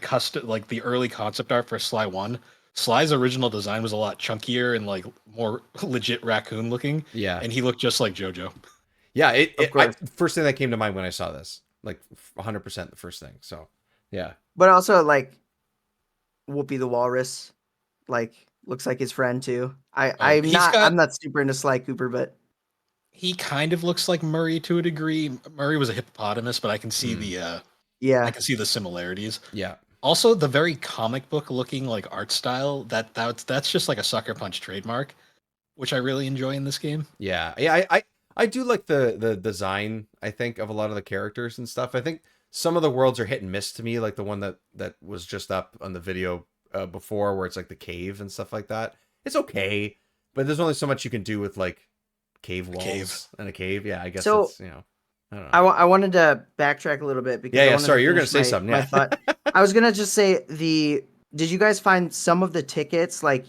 custom, like the early concept art for Sly 1, Sly's original design was a lot chunkier and like more legit raccoon looking, Yeah. and he looked just like JoJo. Yeah. course. First thing that came to mind when I saw this, like 100% the first thing. So, yeah. But also like, Whoopi the Walrus, like looks like his friend too. I'm he's not. got- I'm not super into Sly Cooper, but He kind of looks like Murray to a degree. Murray was a hippopotamus, but I can see I yeah. can see the similarities. Yeah. Also, the very comic book looking like art style that's just like a Sucker Punch trademark, which I really enjoy in this game. Yeah. Yeah. I do like the design, I think, of a lot of the characters and stuff. I think some of the worlds are hit and miss to me, like the one that was just up on the video before, where it's like the cave and stuff like that. It's okay, but there's only so much you can do with like cave walls and a cave. Yeah, I guess So, that's, I don't know. I wanted to backtrack a little bit because Yeah, I wanted sorry, to you're gonna finish say something, my yeah. thought. I was gonna just say did you guys find some of the tickets, like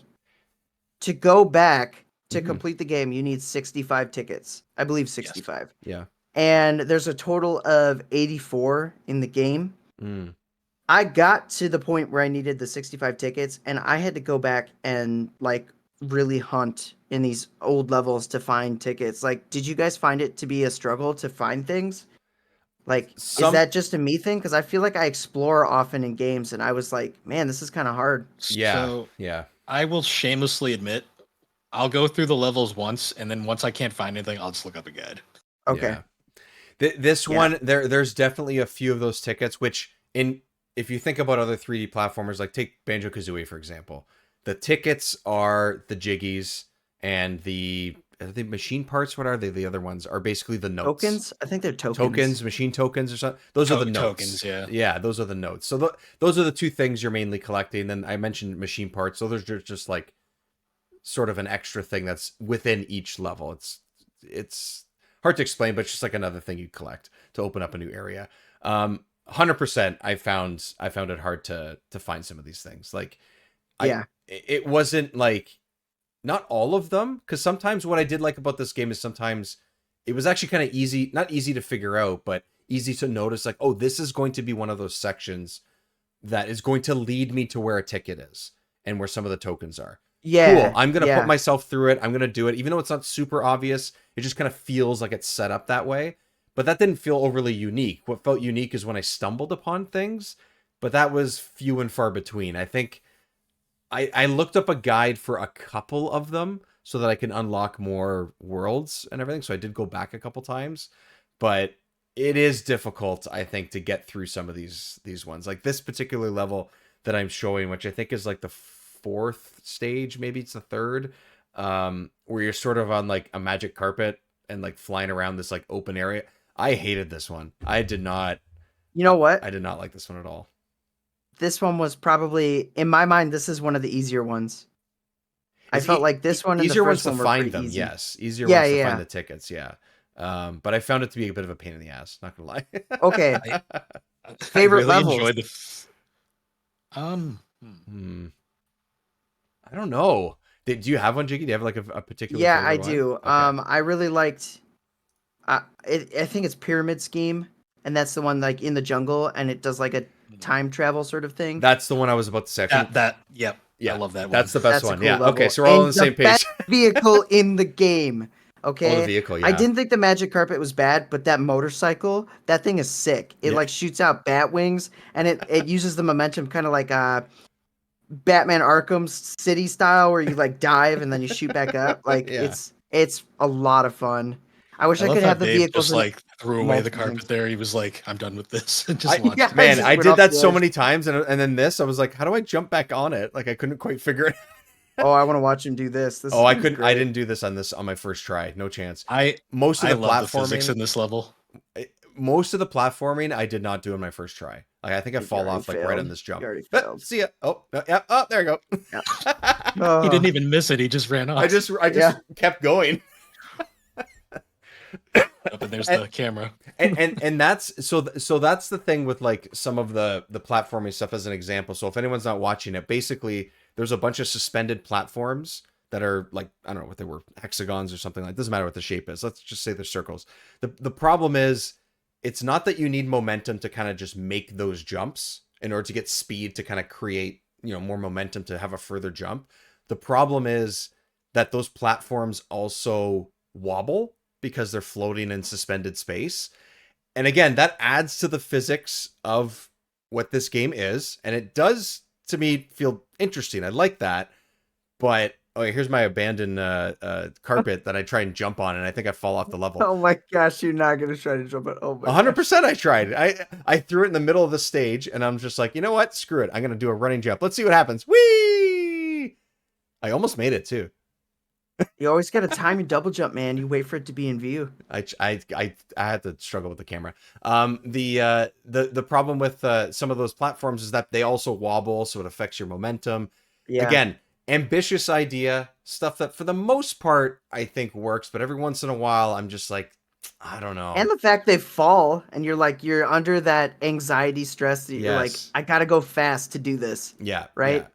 to go back to Mhm. complete the game you need 65 tickets, I believe 65, Yeah. and there's a total of 84 in the game. Mm. I got to the point where I needed the 65 tickets, and I had to go back and like really hunt in these old levels to find tickets. Like, did you guys find it to be a struggle to find things? Like, is that just a me thing? Because I feel like I explore often in games, and I was like, man, this is kind of hard. Yeah. So Yeah. I will shamelessly admit, I'll go through the levels once, and then once I can't find anything, I'll just look up a guide. Okay. Yeah. This Yeah. one, there's definitely a few of those tickets, which if you think about other 3D platformers, like take Banjo-Kazooie, for example, the tickets are the jiggies and the machine parts. What are they? The other ones are basically the notes. Tokens? I think they're tokens. Tokens, machine tokens or something. Those are the notes. Tokens, yeah. Yeah, those are the notes. So those are the two things you're mainly collecting. Then I mentioned machine parts. So there's just like sort of an extra thing that's within each level. It's hard to explain, but it's just like another thing you collect to open up a new area. 100%. I found it hard to find some of these things. Like, Yeah. It wasn't like not all of them, because sometimes what I did like about this game is sometimes it was actually kind of easy, not easy to figure out, but easy to notice. Like, oh, this is going to be one of those sections that is going to lead me to where a ticket is and where some of the tokens are. Yeah. Cool. I'm going to yeah. put myself through it. I'm going to do it. Even though it's not super obvious, it just kind of feels like it's set up that way. But that didn't feel overly unique. What felt unique is when I stumbled upon things, but that was few and far between. I think I looked up a guide for a couple of them so that I can unlock more worlds and everything. So I did go back a couple times, but it is difficult, I think, to get through some of these ones. Like this particular level that I'm showing, which I think is like the 4th stage, maybe it's the 3rd, where you're sort of on like a magic carpet and like flying around this like open area. I hated this one. I did not. You know what? I did not like this one at all. This one was probably, in my mind, this is one of the easier ones. I felt like this one and easier the first ones to one were find pretty them. easy. Yes, easier Yeah, ones to yeah. find the tickets. Yeah, but I found it to be a bit of a pain in the ass. Not gonna lie. Okay. I Favorite really levels? enjoyed the. I don't know. Do you have one, Jiggy? Do you have like a particular? Yeah, favorite I one? do. Okay. I really liked. I think it's Pyramid Scheme, and that's the one like in the jungle, and it does like a time travel sort of thing. That's the one I was about to say. Yep. Yeah, I love that one. That's the best That's a one. cool Yeah. level. Okay, so we're all on And the same page. best vehicle in the game. Okay. Oh, the vehicle. Yeah. I didn't think the magic carpet was bad, but that motorcycle, that thing is sick. It Yeah. like shoots out bat wings, and it uses the momentum kind of like Batman Arkham City style, where you like dive and then you shoot back up. Like Yeah. it's a lot of fun. I wish I love could how have the Dave vehicles. just like threw away the multiple carpet things. there. He was like, "I'm done with this," and just launched. Yeah. Man, just I went did off that the so edge. many times, and then this, I was like, how do I jump back on it? Like I couldn't quite figure it. Oh, I want to watch him do this. This Oh, I is couldn't. I great. didn't do this on my first try. No chance. I Most of the love the physics platforming, in this level. most of the platforming, I did not do in my first try. Like I think I You fall already off like right failed. on this jump. You already But, failed. see ya. Oh, yeah. Oh, there you go. He didn't even miss it. He just ran off. I just Yeah. kept going. Up and there's the camera. and that's so that's the thing with like some of the platforming stuff as an example. So if anyone's not watching it, basically there's a bunch of suspended platforms that are like, I don't know what they were, hexagons or something. Like, doesn't matter what the shape is, let's just say they're circles. The problem is it's not that you need momentum to kind of just make those jumps in order to get speed to kind of create, you know, more momentum to have a further jump. The problem is that those platforms also wobble because they're floating in suspended space. And again, that adds to the physics of what this game is. And it does, to me, feel interesting. I like that. But, okay, here's my abandoned carpet that I try and jump on, and I think I fall off the level. Oh my gosh, you're not gonna try to jump it. Oh my 100% I tried. I threw it in the middle of the stage, and I'm just like, you know what? Screw it. I'm going to do a running jump. Let's see what happens. Whee! I almost made it, too. You always gotta time your double jump, man. You wait for it to be in view. I had to struggle with the camera. The problem with some of those platforms is that they also wobble, so it affects your momentum. Yeah. Again, ambitious idea, stuff that for the most part I think works, but every once in a while I'm just like, I don't know. And the fact they fall and you're under that anxiety stress that you're like, Yes. I gotta go fast to do this. Yeah, Right? yeah.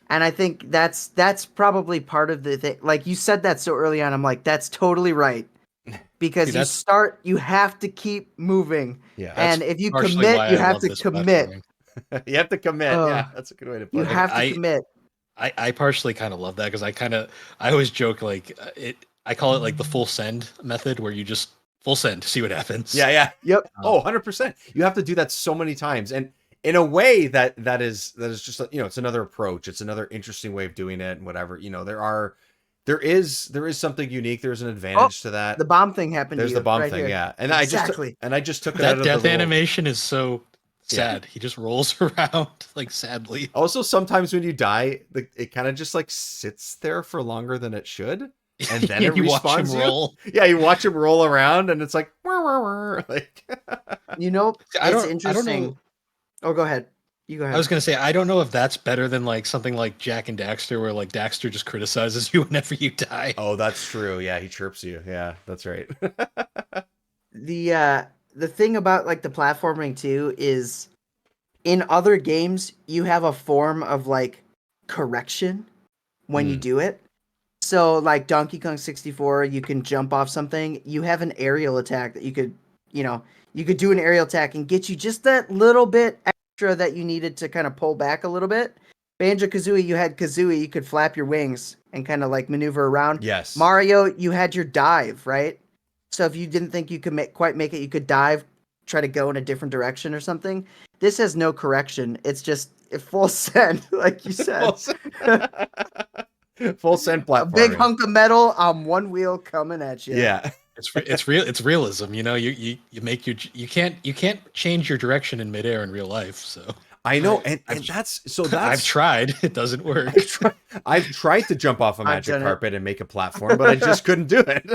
And I think that's probably part of the thing. Like you said that so early on, I'm like, that's totally right. Because See, you have to keep moving. Yeah. And if you partially commit, why you I have love to this commit. platforming. You have to commit. Ugh. Yeah, that's a good way to put You it. have to I- commit. I partially kind of love that because I always joke like I call it like the full send method where you just full send to see what happens. Yeah, yeah. Yep. Oh, 100%. You have to do that so many times. And in a way that is just, you know, it's another approach. It's another interesting way of doing it and whatever. You know, there are There is something unique. There's an advantage to that. The bomb thing happened There's to the you bomb right thing, here. yeah. And Exactly. I just took it out That of the death little... animation is so Yeah. sad. He just rolls around like sadly. Also, sometimes when you die, it kind of just like sits there for longer than it should, and then it You watch him respawns you. roll. Yeah, you watch him roll around, and it's like, like... You know, I it's don't interesting. know. Oh, go ahead. You go ahead. I was gonna say I don't know if that's better than like something like Jack and Daxter, where like Daxter just criticizes you whenever you die. Oh, that's true. Yeah, he chirps you. Yeah, that's right. The thing about like the platforming too is in other games you have a form of like correction when you Mm. do it. So like Donkey Kong 64, you can jump off something. You have an aerial attack that you could do an aerial attack and get you just that little bit extra that you needed to kind of pull back a little bit. Banjo-Kazooie, you had Kazooie, you could flap your wings and kind of like maneuver around. Yes. Mario, you had your dive, right? So if you didn't think you could quite make it, you could dive, try to go in a different direction or something. This has no correction. It's just full send, like you said. Full send platforming. A big hunk of metal on one wheel coming at you. Yeah. It's real. It's realism. You know, you make your you can't change your direction in midair in real life. So I know, and that's I've tried. It doesn't work. I've tried to jump off a I've magic done it. carpet and make a platform, but I just couldn't do it.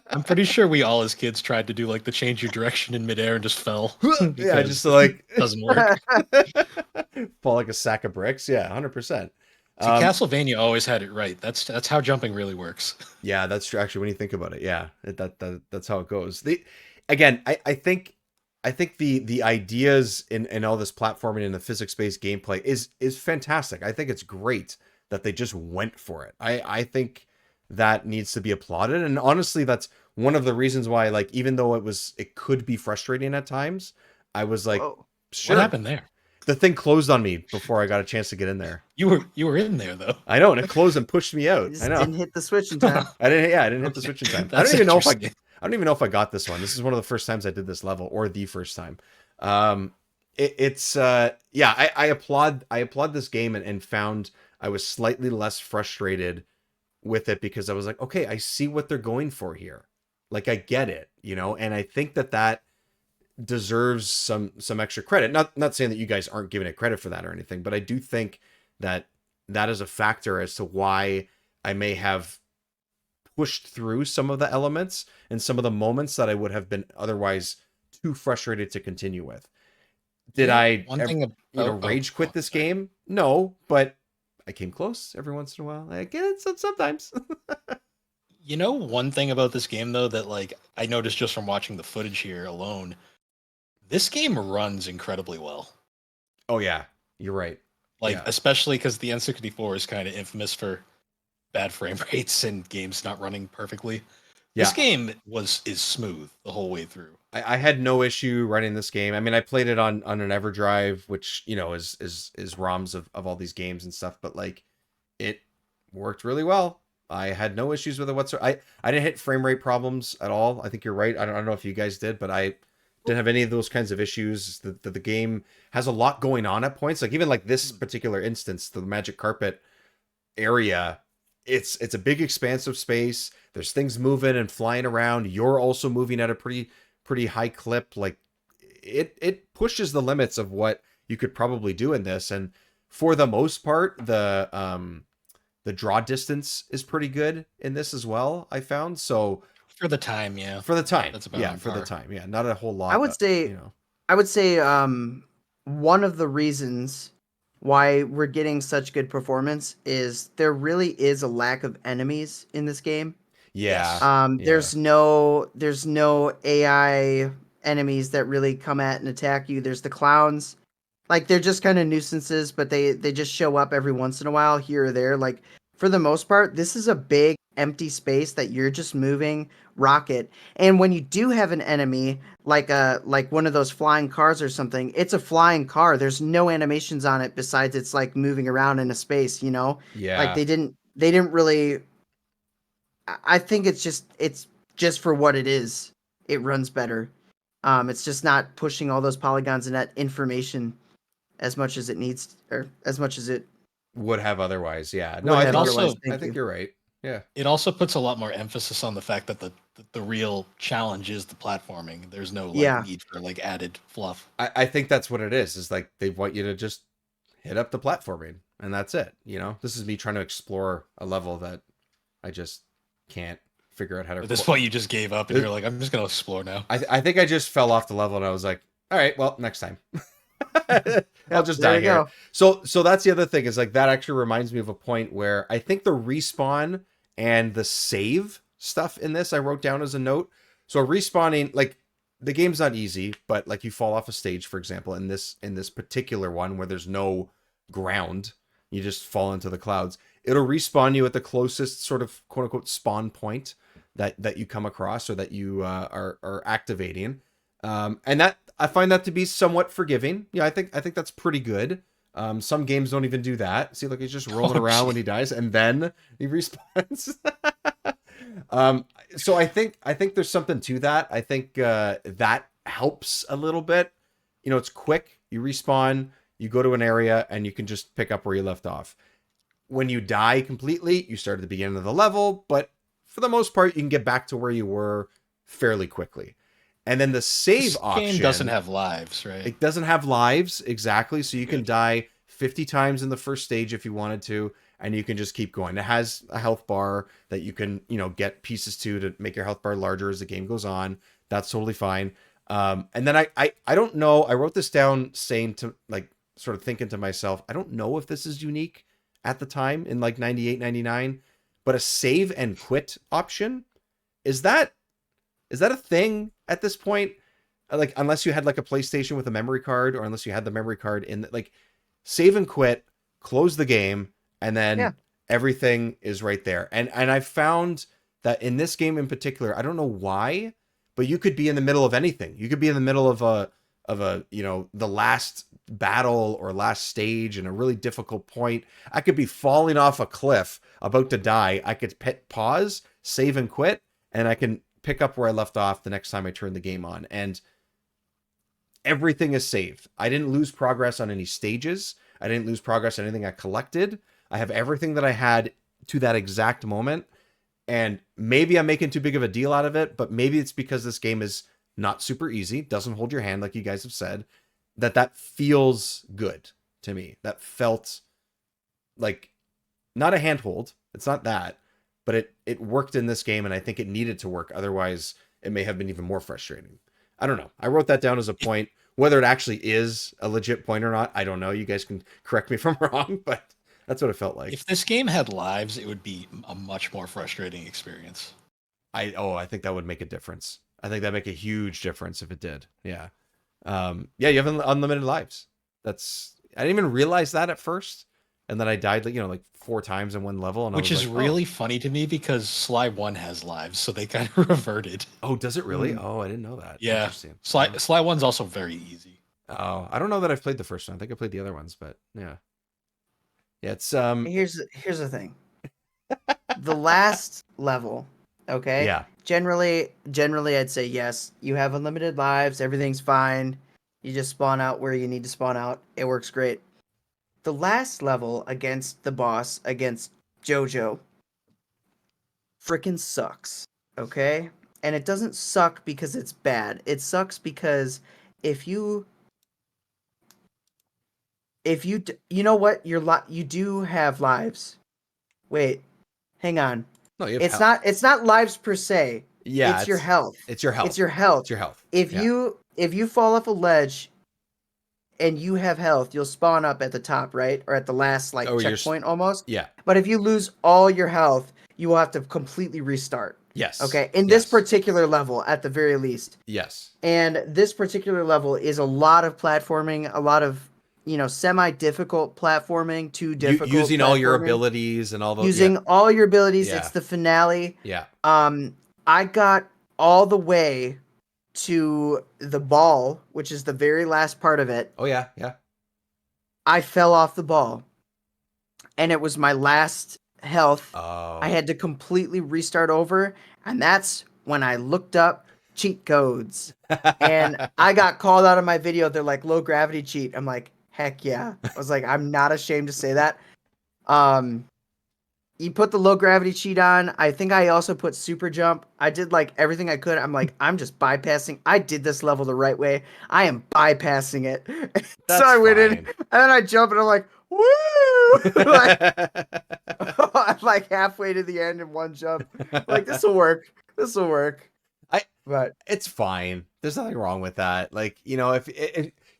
I'm pretty sure we all as kids tried to do like the change your direction in midair and just fell. Yeah, because just like it doesn't work. fall like a sack of bricks. Yeah, 100%. See, Castlevania always had it right. That's how jumping really works. Yeah, that's true. Actually, when you think about it, yeah, that's how it goes. I think the ideas in all this platforming and the physics-based gameplay is fantastic. I think it's great that they just went for it. I think that needs to be applauded, and honestly, that's one of the reasons why, like, even though it could be frustrating at times, I was like, Whoa. sure. What happened there? The thing closed on me before I got a chance to get in there. You were in there though. I know, and it closed and pushed me You out. just I know. didn't hit the switch in time. I didn't hit the switch in time. I That's don't even know if I interesting. don't even know if I got this one. This is one of the first times I did this level, or the first time. I applaud this game and found I was slightly less frustrated with it because I was like, okay, I see what they're going for here. Like, I get it, and I think that deserves some extra credit. Not saying that you guys aren't giving it credit for that or anything, but I do think that is a factor as to why I may have pushed through some of the elements and some of the moments that I would have been otherwise too frustrated to continue with. Did I rage quit this game? No, but I came close every once in a while. I get it sometimes. You know, one thing about this game though that like I noticed just from watching the footage here alone, this game runs incredibly well. Oh yeah, you're right. Like Yeah. especially because the N64 is kind of infamous for bad frame rates and games not running perfectly. Yeah. This game is smooth the whole way through. I had no issue running this game. I mean, I played it on an EverDrive, which is ROMs of all these games and stuff, but like it worked really well. I had no issues with it whatsoever. I didn't hit frame rate problems at all. I think you're right. I don't know if you guys did, but I didn't have any of those kinds of issues. The game has a lot going on at points. Like even like this particular instance, the magic carpet area, it's a big expanse of space. There's things moving and flying around. You're also moving at a pretty high clip. Like it pushes the limits of what you could probably do in this. And for the most part, the draw distance is pretty good in this as well, I found. So For the time, yeah. for the time, That's about yeah, on for the par. time, yeah, not a whole lot. I would say one of the reasons why we're getting such good performance is there really is a lack of enemies in this game. yeah, yeah. There's no AI enemies that really come at and attack you. There's the clowns. Like they're just kind of nuisances, but they just show up every once in a while here or there. Like for the most part, this is a big empty space that you're just moving rocket. And when you do have an enemy like one of those flying cars or something, it's a flying car. There's no animations on it besides it's like moving around in a space, Yeah. Like they didn't really I think it's just for what it is. It runs better. It's just not pushing all those polygons and that information as much as it needs or as much as it would have otherwise. Yeah. would No, I have think, also- otherwise. I Thank think you. you're right. Yeah. It also puts a lot more emphasis on the fact that the real challenge is the platforming. There's no like Yeah. need for like added fluff. I think that's what it is like they want you to just hit up the platforming and that's it. You know, this is me trying to explore a level that I just can't figure out how to. At this point, you just gave up and you're like, I'm just gonna explore now. I think I just fell off the level and I was like, all right, well, next time. I'll just there die you here. go. So that's the other thing is like that actually reminds me of a point where I think the respawn and the save stuff in this I wrote down as a note. So respawning, like the game's not easy, but like you fall off a stage, for example, in this particular one where there's no ground, you just fall into the clouds. It'll respawn you at the closest sort of quote unquote spawn point that you come across or that you are activating. And that I find that to be somewhat forgiving. Yeah, I think that's pretty good. Some games don't even do that. See, like he's just rolling around when he dies, and then he respawns. So I think there's something to that. I think that helps a little bit. You know, it's quick. You respawn, you go to an area, and you can just pick up where you left off. When you die completely, you start at the beginning of the level, but for the most part, you can get back to where you were fairly quickly. And then the save option game doesn't have lives, right? It doesn't have lives, exactly. So you can die 50 times in the first stage if you wanted to, and you can just keep going. It has a health bar that you can, you know, get pieces to make your health bar larger as the game goes on. That's totally fine. And then I don't know. I wrote this down saying to like sort of thinking to myself, I don't know if this is unique at the time in like 98, 99, but a save and quit option, is that a thing at this point? Like, unless you had like a PlayStation with a memory card, or unless you had the memory card in like save and quit, close the game, and then everything is right there. And I found that in this game in particular, I don't know why, but you could be in the middle of anything. You could be in the middle of a you know, the last battle or last stage in a really difficult point. I could be falling off a cliff about to die. I could pause, save and quit, and I can pick up where I left off the next time I turn the game on. And everything is saved. I didn't lose progress on any stages. I didn't lose progress on anything I collected. I have everything that I had to that exact moment. And maybe I'm making too big of a deal out of it, but maybe it's because this game is not super easy, doesn't hold your hand like you guys have said, that feels good to me. That felt like not a handhold. It's not that, but it worked in this game, and I think it needed to work. Otherwise, it may have been even more frustrating. I don't know. I wrote that down as a point. Whether it actually is a legit point or not, I don't know. You guys can correct me if I'm wrong, but that's what it felt like. If this game had lives, it would be a much more frustrating experience. I think that would make a difference. I think that'd make a huge difference if it did. Yeah. Yeah, you have unlimited lives. I didn't even realize that at first. And then I died, you know, like 4 times in one level. And which I was is like, really funny to me because Sly 1 has lives, so they kind of reverted. Oh, does it really? Oh, I didn't know that. Yeah. Interesting. Sly 1's also very easy. Oh, I don't know that I've played the first one. I think I played the other ones, but yeah. Yeah, it's Here's the thing. The last level, okay? Yeah. Generally I'd say yes. You have unlimited lives, everything's fine. You just spawn out where you need to spawn out. It works great. The last level against the boss, against Jojo, freaking sucks, okay? And it doesn't suck because it's bad. It sucks because if you you know what, you do have lives. Wait, hang on. No, you have It's not lives per se. Yeah, it's your health. It's your health. It's your health. It's your health. If you fall off a ledge and you have health, you'll spawn up at the top, right? Or at the last checkpoint almost. Yeah. But if you lose all your health, you will have to completely restart. Yes. Okay. In this particular level, at the very least. Yes. And this particular level is a lot of platforming, a lot of, you know, semi-difficult platforming, too difficult. Using all your abilities and all those. Using all your abilities. Yeah. It's the finale. Yeah. I got all the way to the ball, which is the very last part of it. Oh yeah, yeah. I fell off the ball, and it was my last health. Oh. I had to completely restart over, and that's when I looked up cheat codes, and I got called out of my video. They're like, low gravity cheat. I'm like, heck yeah. I was like, I'm not ashamed to say that. you put the low gravity cheat on. I think I also put super jump. I did like everything I could. I'm like, I'm just bypassing. I did this level the right way. I am bypassing it. So That's I went in fine. and then I jump and I'm like, woo! I'm like halfway to the end in one jump. Like this will work. This will work. I- But It's fine. There's nothing wrong with that. Like, you know, if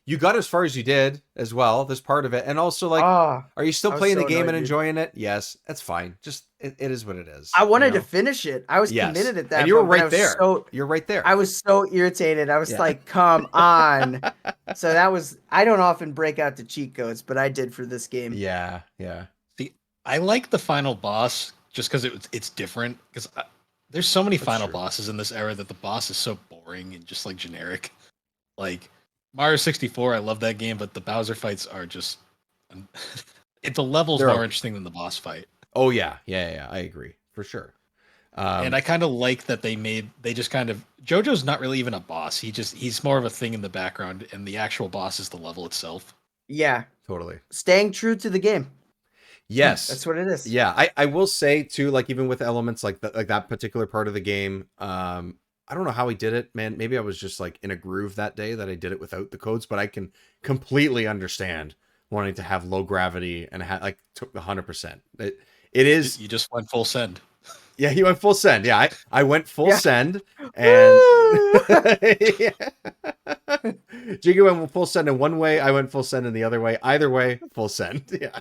you got as far as you did as well, there's part of it. And also, like, ah, are you still I was playing so the game annoyed, and dude. enjoying it? Yes, that's fine. Just it is what it is. I wanted you to know? finish it. I was Yes. committed at that And you were point, but I right was there. so You're right there. I was so irritated. I was Yeah. like, come on. So that was, I don't often break out the cheat codes, but I did for this game. Yeah, yeah. I like the final boss just because it's different. Because there's so many That's final true. bosses in this era that the boss is so boring and just like generic. Like Mario 64, I love that game, but the Bowser fights are just the level's They're more okay. interesting than the boss fight. Oh yeah, yeah. I agree for sure. And I kind of like that they just kind of JoJo's not really even a boss. He's more of a thing in the background, and the actual boss is the level itself. Yeah. totally. Staying true to the game. Yes, That's what it is. Yeah, I will say too, like even with elements like that particular part of the game, I don't know how he did it, man. Maybe I was just like in a groove that day that I did it without the codes, but I can completely understand wanting to have low gravity and like took the 100%. It is You just went full send. yeah, he went full send. Yeah, I went full Yeah. send and Woo! Jiggy went full send in one way, I went full send in the other way. Either way, full send. Yeah.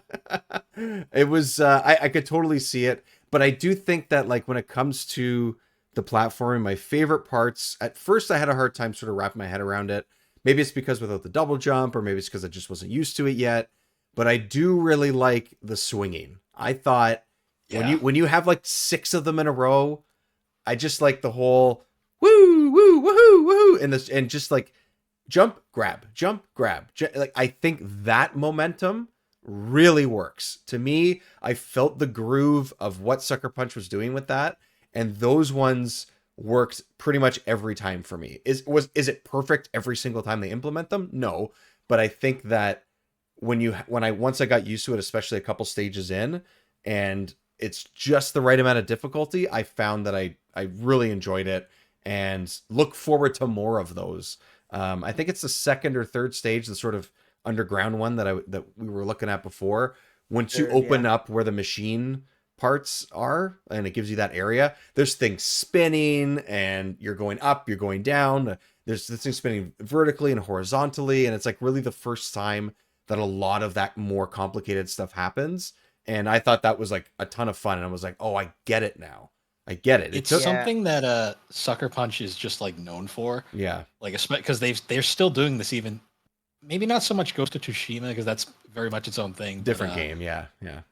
It was I could totally see it, but I do think that like when it comes to the platforming, my favorite parts, at first I had a hard time sort of wrapping my head around it. Maybe it's because without the double jump, or maybe it's because I just wasn't used to it yet. But I do really like the swinging. I thought when you have like 6 of them in a row, I just like the whole woo woo woohoo woohoo and just like jump grab. Like I think that momentum really works. To me, I felt the groove of what Sucker Punch was doing with that, and those ones worked pretty much every time for me. Is it perfect every single time they implement them? No, but I think that once I got used to it, especially a couple stages in, and it's just the right amount of difficulty, I found that I really enjoyed it and look forward to more of those. I think it's the second or third stage, the sort of underground one that we were looking at before. Once you Third, open yeah. up where the machine parts are, and it gives you that area, there's things spinning, and you're going up, you're going down. There's this thing spinning vertically and horizontally, and it's like really the first time that a lot of that more complicated stuff happens. And I thought that was like a ton of fun, and I was like, oh, I get it now. I get it. It's took- Yeah. something that Sucker Punch is just like known for. yeah, Like because they're still doing this, even maybe not so much Ghost of Tsushima because that's very much its own thing. different but, game. Yeah.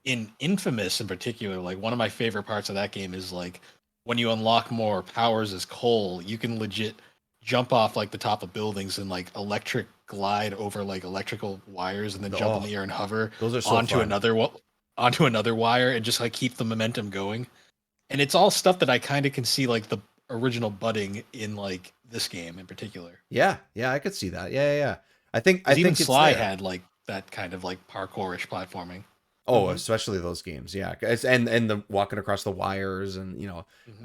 In Infamous in particular, like one of my favorite parts of that game is like when you unlock more powers as Cole, you can legit jump off like the top of buildings and like electric glide over like electrical wires and then jump in Oh, the air and hover those are so onto fun. onto another wire and just like keep the momentum going. And it's all stuff that I kind of can see like the original budding in like this game in particular. Yeah, I could see that. Yeah. I think Even it's Sly there. had like that kind of like parkourish platforming. Oh, Mhm. especially those games. Yeah, and the walking across the wires and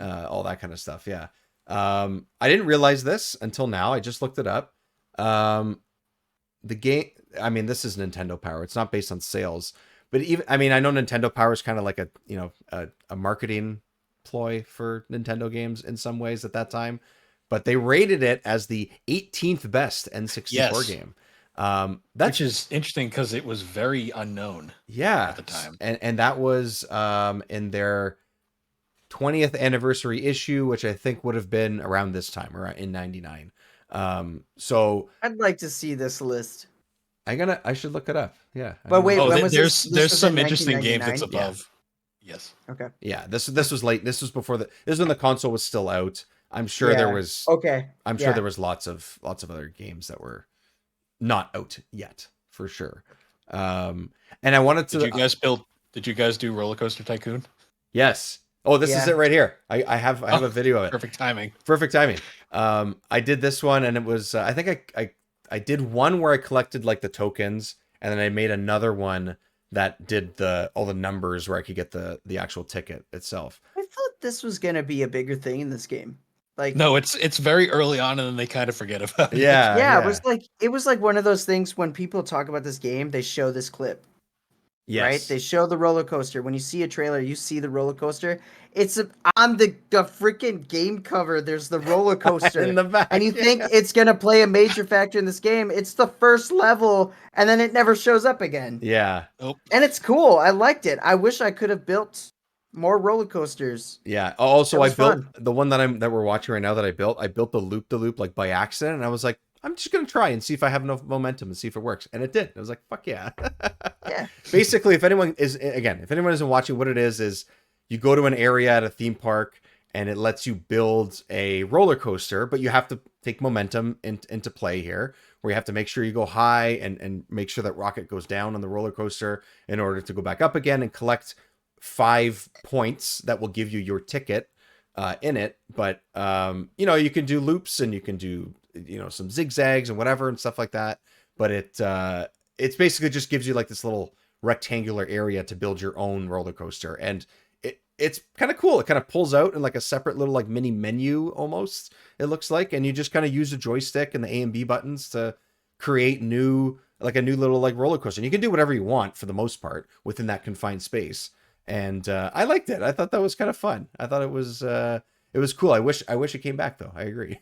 all that kind of stuff. Yeah. I didn't realize this until now. I just looked it up. The game. I mean, this is Nintendo Power. It's not based on sales, but even I mean, I know Nintendo Power is kind of like a marketing ploy for Nintendo games in some ways at that time, but they rated it as the 18th best N64 Yes. game. Which is interesting because it was very unknown. Yeah, at the time. and that was in their 20th anniversary issue, which I think would have been around this time, around in '99. So I'd like to see this list. I should look it up. Yeah, But wait, Oh, when was there's this? This was some in interesting games that's 1999? above. Yes. Okay. yeah. This was late. This was before this is when the console was still out. I'm sure there Yeah. was. Okay. I'm sure Yeah. there was lots of other games that were not out yet, for sure. And I wanted to. Did you guys do Roller Coaster Tycoon? Yes. Oh, this is Yeah. it right here. I have a video of it. Perfect timing. Perfect timing. I did this one, and it was I think I did one where I collected like the tokens, and then I made another one that did all the numbers where I could get the actual ticket itself. I thought this was gonna be a bigger thing in this game. Like, No, it's very early on, and then they kind of forget about it. Yeah, yeah, it was like one of those things when people talk about this game, they show this clip. Right? yes, They show the roller coaster. When you see a trailer, you see the roller coaster. It's on the freaking game cover. There's the roller coaster. in the back, and you think it's going to play a major factor in this game. It's the first level, and then it never shows up again. yeah, And it's cool. I liked it. I wish I could have built more roller coasters. yeah. Also, That I was built fun. the one that we're watching right now that I built. I built the loop like by accident, and I was like, I'm just gonna try and see if I have enough momentum and see if it works, and it did. I was like, fuck yeah. Yeah. Basically, if anyone isn't watching, what it is you go to an area at a theme park and it lets you build a roller coaster, but you have to take momentum into play here, where you have to make sure you go high and make sure that rocket goes down on the roller coaster in order to go back up again and collect 5 points that will give you your ticket in it. But you can do loops and you can do some zigzags and whatever and stuff like that. But it's basically just gives you like this little rectangular area to build your own roller coaster, and it's kind of cool. It kind of pulls out in like a separate little like mini menu almost, it looks like, and you just kind of use the joystick and the A and B buttons to create a new little like roller coaster. And you can do whatever you want for the most part within that confined space. And I liked it. I thought that was kind of fun. I thought it was cool. I wish it came back though. I agree.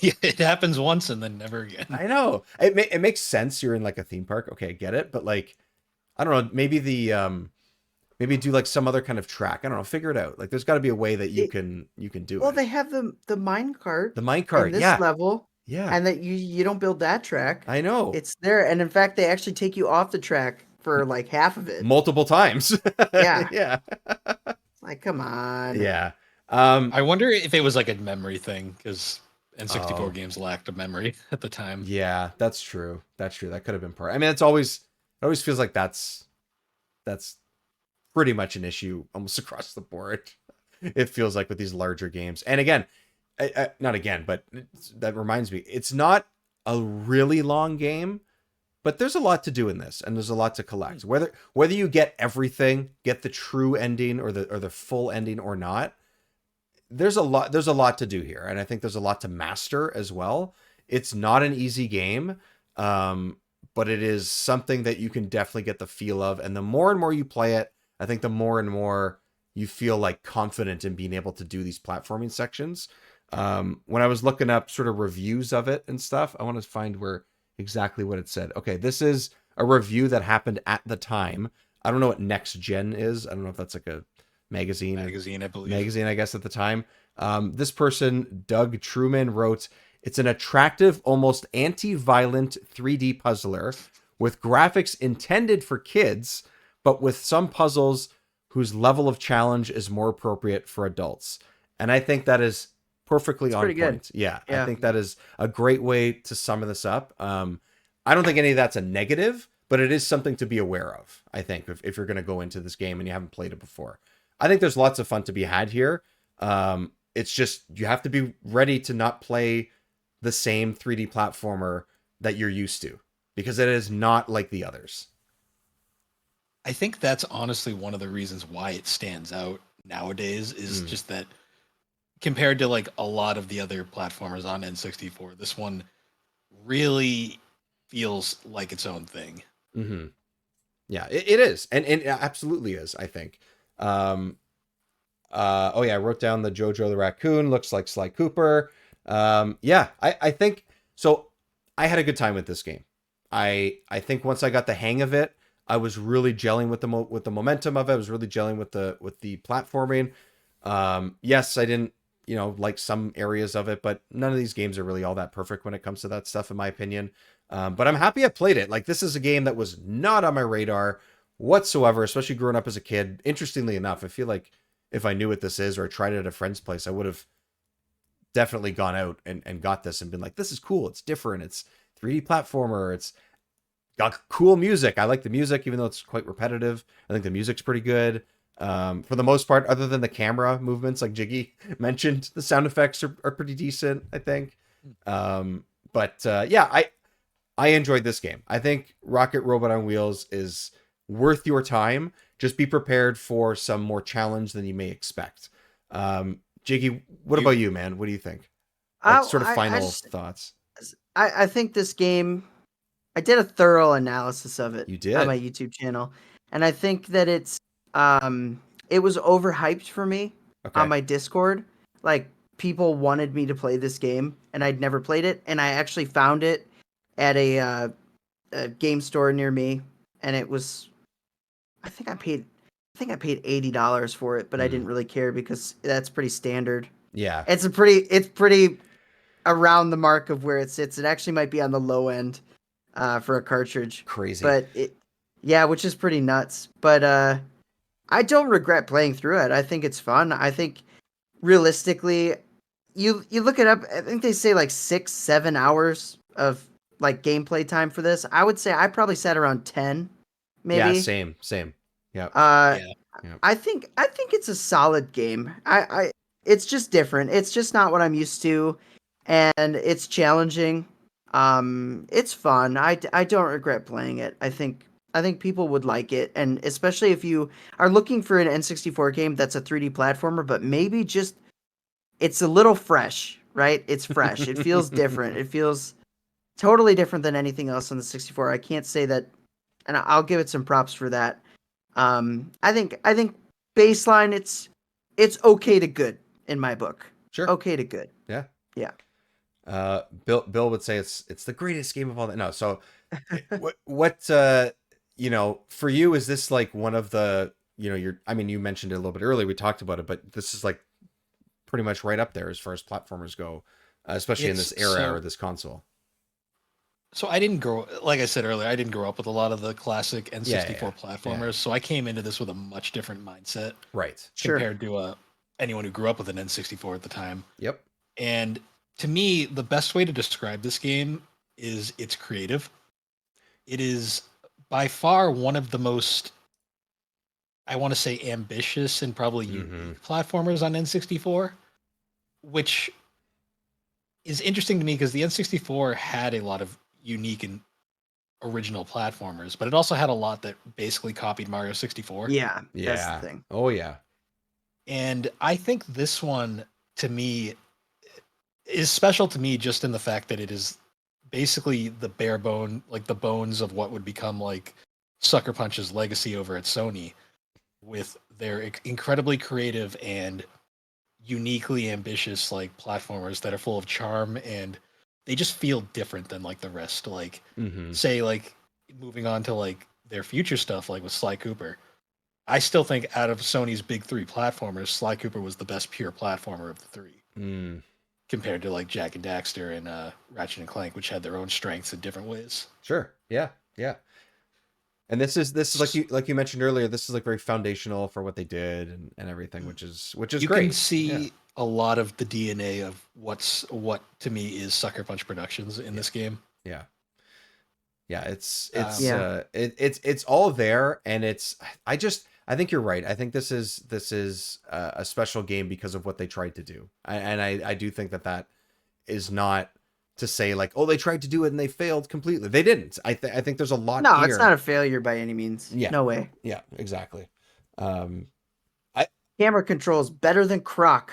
Yeah, it happens once and then never again. I know. It makes sense. You're in like a theme park. Okay, I get it. But like, I don't know. Maybe maybe do like some other kind of track. I don't know. Figure it out. Like, there's got to be a way that you can do Well, it. they have the mine cart. The mine In cart. this Yeah. level. Yeah. And that you don't build that track. I know. It's there. And in fact, they actually take you off the track for like half of it. Multiple times. Yeah. Yeah. Like, come on. Yeah. I wonder if it was like a memory thing, because N64 Oh. games lacked a memory at the time. Yeah, that's true. That's true. That could have been part. I mean, it always feels like that's pretty much an issue almost across the board. It feels like with these larger games. And again, not again, but that reminds me, it's not a really long game, but there's a lot to do in this, and there's a lot to collect. Whether you get everything, get the true ending or the full ending or not, there's a lot to do here, and I think there's a lot to master as well. It's not an easy game, but it is something that you can definitely get the feel of, and the more and more you play it, I think the more and more you feel like confident in being able to do these platforming sections. When I was looking up sort of reviews of it and stuff, I want to find where exactly what it said. Okay, this is a review that happened at the time. I don't know what Next Gen is. I don't know if that's like a magazine, I believe. magazine, I guess, at the time. This person, Doug Truman, wrote, "It's an attractive, almost anti-violent 3D puzzler with graphics intended for kids, but with some puzzles whose level of challenge is more appropriate for adults." And I think that is perfectly on pretty point. good. Yeah, I Yeah. think that is a great way to sum this up. I don't think any of that's a negative, but it is something to be aware of, I think, if you're going to go into this game and you haven't played it before. I think there's lots of fun to be had here. It's just you have to be ready to not play the same 3D platformer that you're used to, because it is not like the others. I think that's honestly one of the reasons why it stands out nowadays, is just that compared to like a lot of the other platformers on N64, this one really feels like its own thing. Mm-hmm. Yeah, it is, and it absolutely is, I think. Oh yeah, I wrote down the Jojo the Raccoon looks like Sly Cooper. Yeah, I think so. I had a good time with this game. I think once I got the hang of it, I was really gelling with the momentum of it. I was really gelling with the platforming. Yes, I didn't like some areas of it, but none of these games are really all that perfect when it comes to that stuff, in my opinion. But I'm happy I played it. Like, this is a game that was not on my radar whatsoever, especially growing up as a kid. Interestingly enough, I feel like if I knew what this is or I tried it at a friend's place, I would have definitely gone out and got this and been like, this is cool. It's different. It's 3D platformer. It's got cool music. I like the music, even though it's quite repetitive. I think the music's pretty good. For the most part, other than the camera movements, like Jiggy mentioned, the sound effects are pretty decent, I think. Yeah, I enjoyed this game. I think Rocket Robot on Wheels is worth your time. Just be prepared for some more challenge than you may expect. Jiggy, what about you, man? What do you think? Like sort of I final just thoughts. I think this game. I did a thorough analysis of it You on my did. YouTube channel, and I think that it was overhyped for me on Okay. my Discord. Like people wanted me to play this game, and I'd never played it, and I actually found it at a game store near me, and it was I think I paid $80 for it, but I Hmm. didn't really care because that's pretty standard. Yeah. It's pretty around the mark of where it sits. It actually might be on the low end for a cartridge, Crazy. but yeah, which is pretty nuts. But I don't regret playing through it. I think it's fun. I think realistically, you look it up. I think they say like 6-7 hours of like gameplay time for this. I would say I probably sat around 10, Yeah. maybe. Same. Same. Yeah. Uh, Yeah. Yeah. I think it's a solid game. It's just different. It's just not what I'm used to, and it's challenging. It's fun. I don't regret playing it. I think people would like it, and especially if you are looking for an N64 game that's a 3D platformer, but maybe just it's a little fresh, right? It's fresh. It feels different. It feels totally different than anything else on the 64. I can't say that, and I'll give it some props for that. I think baseline it's okay to good in my book. Sure. Okay to good. Yeah. Yeah. Bill would say it's the greatest game of all that. No, so what for you, is this like one of the, I mean, you mentioned it a little bit earlier, we talked about it, but this is like pretty much right up there as far as platformers go, especially in this It's era or so this console. so I didn't grow like I said earlier, I didn't grow up with a lot of the classic Yeah, N64 yeah, platformers, so I came into this with a much different mindset right. Sure. compared to anyone who grew up with an N64 at the time. Yep. And to me, the best way to describe this game is it's creative. It is by far one of the most, I want to say, ambitious and probably Mm-hmm. unique platformers on N64, which is interesting to me because the N64 had a lot of unique and original platformers, but it also had a lot that basically copied Mario 64. Yeah, that's the Yeah. thing. Oh yeah. And I think this one, to me, is special to me just in the fact that it is basically the bare bone, like the bones of what would become like Sucker Punch's legacy over at Sony, with their incredibly creative and uniquely ambitious like platformers that are full of charm, and they just feel different than like the rest. Like Mm-hmm. say like moving on to like their future stuff, like with Sly Cooper. I still think out of Sony's big three platformers, Sly Cooper was the best pure platformer of the three, Mm. compared to like Jack and Daxter and Ratchet and Clank, which had their own strengths in different ways. Sure. Yeah. Yeah. And this is like you mentioned earlier, this is like very foundational for what they did and everything, which is You can great. Yeah. see a lot of the DNA of what to me is Sucker Punch Productions in this game. Yeah. Yeah, it's Um, it's Yeah. it's all there, and I think you're right. I think this is a special game because of what they tried to do. I do think that is not to say like, oh, they tried to do it and they failed completely. They didn't. I think there's a lot No, here. it's not a failure by any means. Yeah. No way. Yeah, exactly. Um Camera controls better than Croc.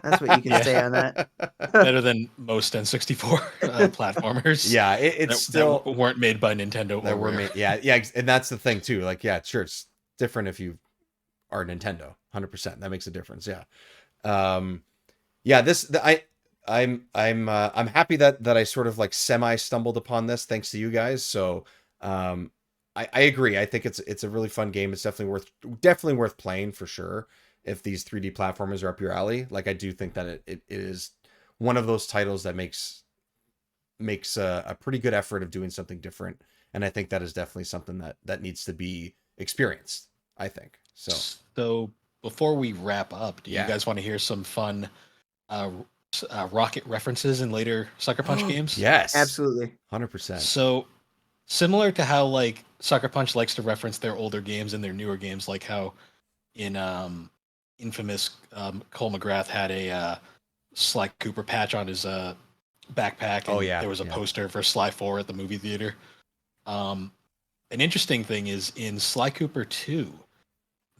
That's what you can Yeah. say on that. better than most N64 platformers. Yeah, it's that still weren't made by Nintendo. that or were Rare. made. Yeah, and that's the thing too. Like, yeah, sure, it's different if you are Nintendo. 100%. That makes a difference. Yeah. Yeah. I'm happy that I sort of like semi stumbled upon this thanks to you guys. So, I agree. I think it's a really fun game. It's definitely worth playing for sure. If these 3D platformers are up your alley, like I do think that it is one of those titles that makes a pretty good effort of doing something different, and I think that is definitely something that needs to be experienced, I think so. So before we wrap up, do Yeah. you guys want to hear some fun Rocket references in later Sucker Punch games? Yes, Absolutely. 100%. So similar to how like Sucker Punch likes to reference their older games and their newer games, like how in Infamous, Cole McGrath had a Sly Cooper patch on his backpack. And Oh, yeah, there was a yeah. poster for Sly 4 at the movie theater. an interesting thing is in Sly Cooper 2,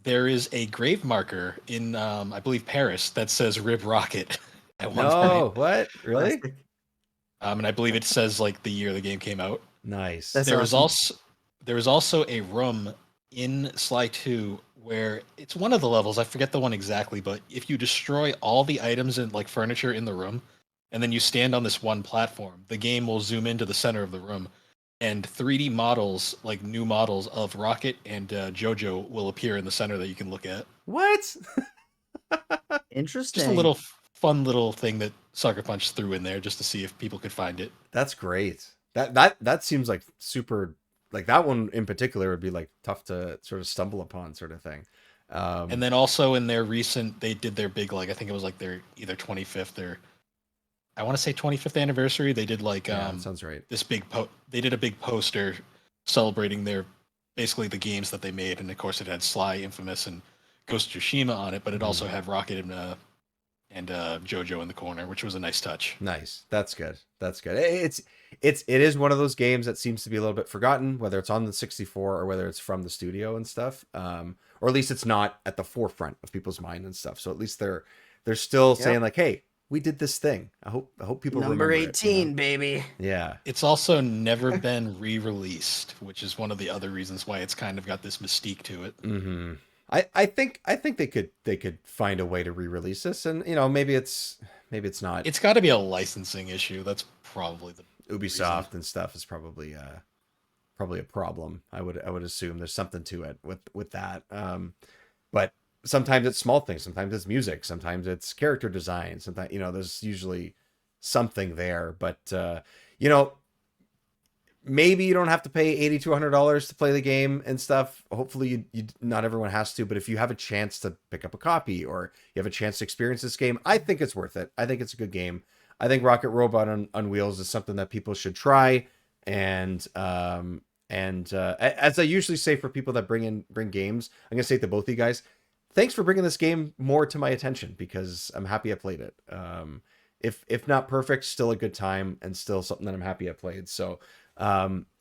there is a grave marker in, I believe, Paris that says Rib Rocket at one point. No, what? Really? Classic. And I believe it says like the year the game came out. Nice. That's There was awesome. also a room in Sly 2 where it's one of the levels, I forget the one exactly, but if you destroy all the items and like furniture in the room, and then you stand on this one platform, the game will zoom into the center of the room, and 3D models, like new models of Rocket and JoJo, will appear in the center that you can look at. What? Interesting. Just a little fun little thing that Sucker Punch threw in there just to see if people could find it. That's great. That seems like super, like that one in particular would be like tough to sort of stumble upon, sort of thing. And then also in their recent, they did their big, like I think it was like their either 25th or I want to say 25th anniversary. They did like yeah, that sounds right. this big they did a big poster celebrating their basically the games that they made, and of course it had Sly, Infamous, and Ghost of Tsushima on it, but it also had Rocket and JoJo in the corner, which was a nice touch. Nice. That's good. That's good. It is one of those games that seems to be a little bit forgotten, whether it's on the 64 or whether it's from the studio and stuff. Or at least it's not at the forefront of people's mind and stuff. So at least they're still Yep. saying like, "Hey, we did this thing." I hope people Number remember it, 18, baby. Yeah. It's also never been re-released, which is one of the other reasons why it's kind of got this mystique to it. Mm-hmm. I think they could find a way to re-release this, and maybe it's not. It's got to be a licensing issue. That's probably the Ubisoft reason. and stuff is probably a problem. I would assume there's something to it with that. But sometimes it's small things. Sometimes it's music. Sometimes it's character design. Sometimes there's usually something there. But maybe you don't have to pay $80 to $100 to play the game and stuff. Hopefully, you not everyone has to. But if you have a chance to pick up a copy or you have a chance to experience this game, I think it's worth it. I think it's a good game. I think Rocket Robot on Wheels is something that people should try. And as I usually say for people that bring games, I'm gonna say it to both of you guys, thanks for bringing this game more to my attention because I'm happy I played it. If not perfect, still a good time and still something that I'm happy I played. So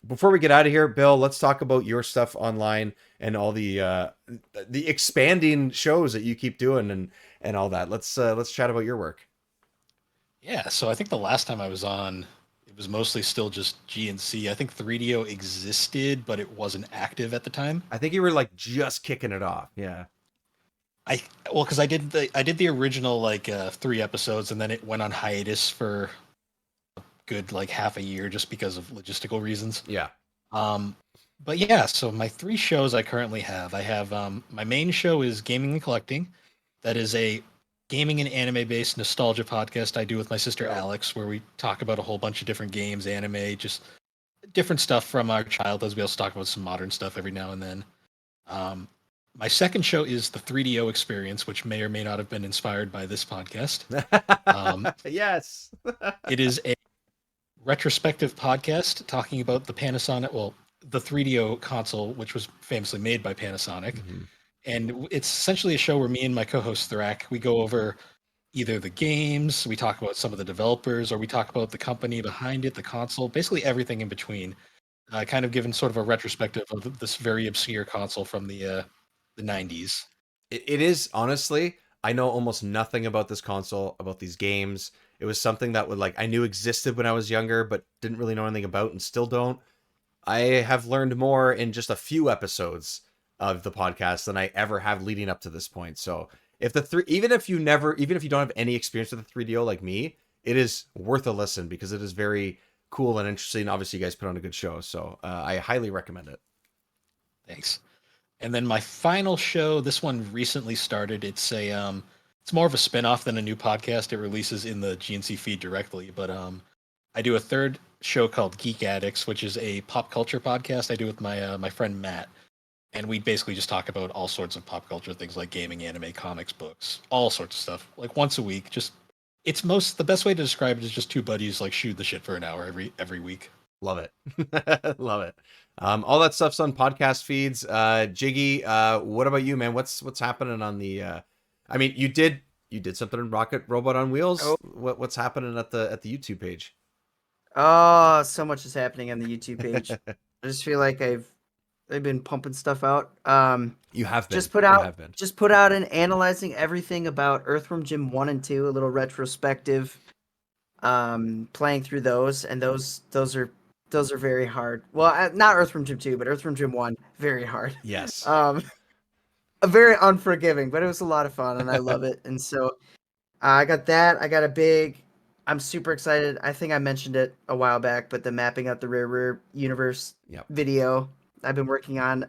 before we get out of here, Bill, let's talk about your stuff online and all the expanding shows that you keep doing and all that. Let's chat about your work. Yeah, so I think the last time I was on, it was mostly still just GNC. I think 3DO existed, but it wasn't active at the time. I think you were like just kicking it off. Yeah. Because I did the original like 3 episodes, and then it went on hiatus for a good like half a year just because of logistical reasons. Yeah. But yeah, so my 3 shows I currently have. I have my main show is Gaming and Collecting. That is a gaming and anime based nostalgia podcast I do with my sister Alex, where we talk about a whole bunch of different games, anime, just different stuff from our childhoods. We also talk about some modern stuff every now and then. My second show is the 3DO Experience, which may or may not have been inspired by this podcast. Yes. It is a retrospective podcast talking about the 3DO console, which was famously made by Panasonic. Mm-hmm. And it's essentially a show where me and my co-host Thrak, we go over either the games, we talk about some of the developers, or we talk about the company behind it, the console, basically everything in between. Kind of given sort of a retrospective of this very obscure console from the 90s. It is, honestly, I know almost nothing about this console, about these games. It was something that I knew existed when I was younger, but didn't really know anything about and still don't. I have learned more in just a few episodes of the podcast than I ever have leading up to this point. So even if you don't have any experience with the 3DO like me, it is worth a listen because it is very cool and interesting. Obviously, you guys put on a good show, so I highly recommend it. Thanks. And then my final show, this one recently started. It's more of a spinoff than a new podcast. It releases in the GNC feed directly, but I do a third show called Geek Addicts, which is a pop culture podcast I do with my friend Matt. And we basically just talk about all sorts of pop culture things like gaming, anime, comics, books, all sorts of stuff. Like once a week. The best way to describe it is just 2 buddies like shoot the shit for an hour every week. Love it. Love it. All that stuff's on podcast feeds. Jiggy, what about you, man? What's happening on the I mean, you did something in Rocket Robot on Wheels. Oh. What's happening at the YouTube page? Oh, so much is happening on the YouTube page. I just feel like I've They've been pumping stuff out. You have been. Just put You out have been. just put out an analyzing everything about Earthworm Jim 1 and 2, a little retrospective, playing through those, and those are very hard. Well, not Earthworm Jim 2, but Earthworm Jim 1, very hard. Yes. Very unforgiving, but it was a lot of fun and I love it. And so I got that. I'm super excited. I think I mentioned it a while back, but the mapping out the Rare universe Yep. video I've been working on,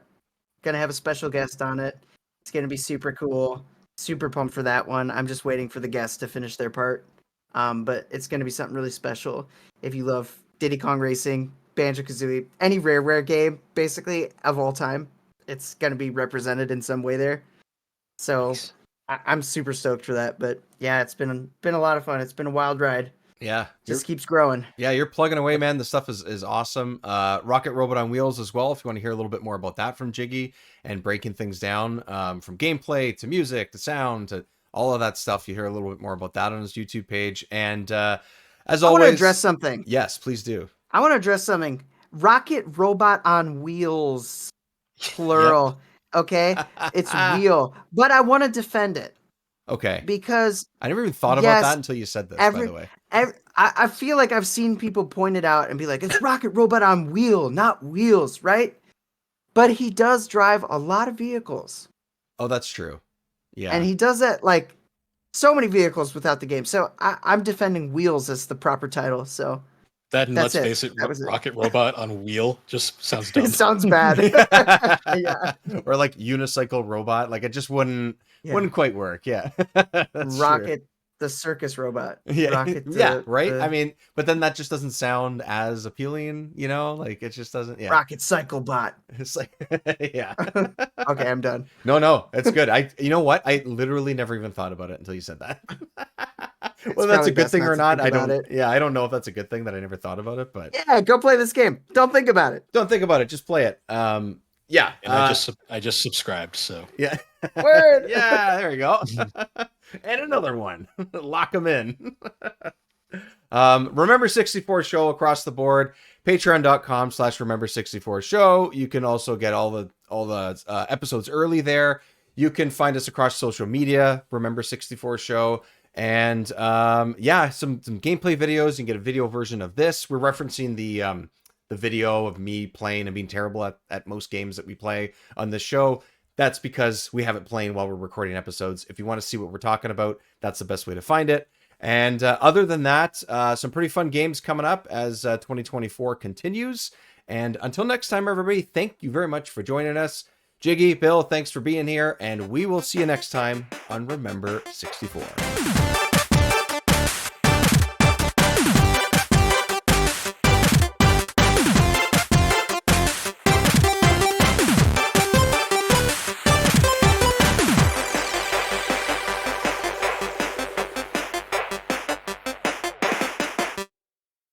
gonna have a special guest on it. It's gonna be super cool. Super pumped for that one. I'm just waiting for the guests to finish their part. But it's gonna be something really special. If you love Diddy Kong Racing, Banjo-Kazooie, any Rare game, basically of all time, it's gonna be represented in some way there. So Nice. I'm super stoked for that. But yeah, it's been a lot of fun. It's been a wild ride. Yeah. Just keeps growing. Yeah, you're plugging away, man. The stuff is awesome. Rocket Robot on Wheels as well. If you want to hear a little bit more about that from Jiggy and breaking things down, from gameplay to music to sound to all of that stuff, you hear a little bit more about that on his YouTube page. And as I want always, to address something. yes, please do. I want to address something. Rocket Robot on Wheels, plural. Okay, it's wheel, but I want to defend it Okay. because I never even thought about yes, that until you said this, by the way. I feel like I've seen people point it out and be like, it's Rocket Robot on wheel, not wheels, right? But he does drive a lot of vehicles. Oh, that's true. Yeah. And he does that like so many vehicles without the game. So I'm defending Wheels as the proper title. So That and That's let's it. face it, That was it. Rocket Robot on wheel just sounds dumb. it sounds bad. Yeah. Or like unicycle robot. Like it just wouldn't quite work. Yeah. That's true. Rocket the circus robot. Yeah, Rocket yeah, right. I mean, but then that just doesn't sound as appealing, like it just doesn't. Yeah, Rocket Cycle Bot. it's like, yeah. Okay, I'm done. No, it's good. You know what? I literally never even thought about it until you said that. Well, that's probably a good best thing not or to not. think I about don't. it. Yeah, I don't know if that's a good thing that I never thought about it, but Yeah, go play this game. Don't think about it. don't think about it. Just play it. Yeah. And I just subscribed, so Yeah. Word. Yeah, there we go. And another one. Lock them in. Remember 64 show across the board. Patreon.com/Remember64 show. You can also get all the episodes early there. You can find us across social media, Remember 64 show. And yeah, some gameplay videos. You can get a video version of this. We're referencing the video of me playing and being terrible at most games that we play on this show. That's because we have it playing while we're recording episodes. If you want to see what we're talking about, that's the best way to find it. And other than that, some pretty fun games coming up as 2024 continues. And until next time, everybody, thank you very much for joining us. Jiggy, Bill, thanks for being here. And we will see you next time on Remember 64.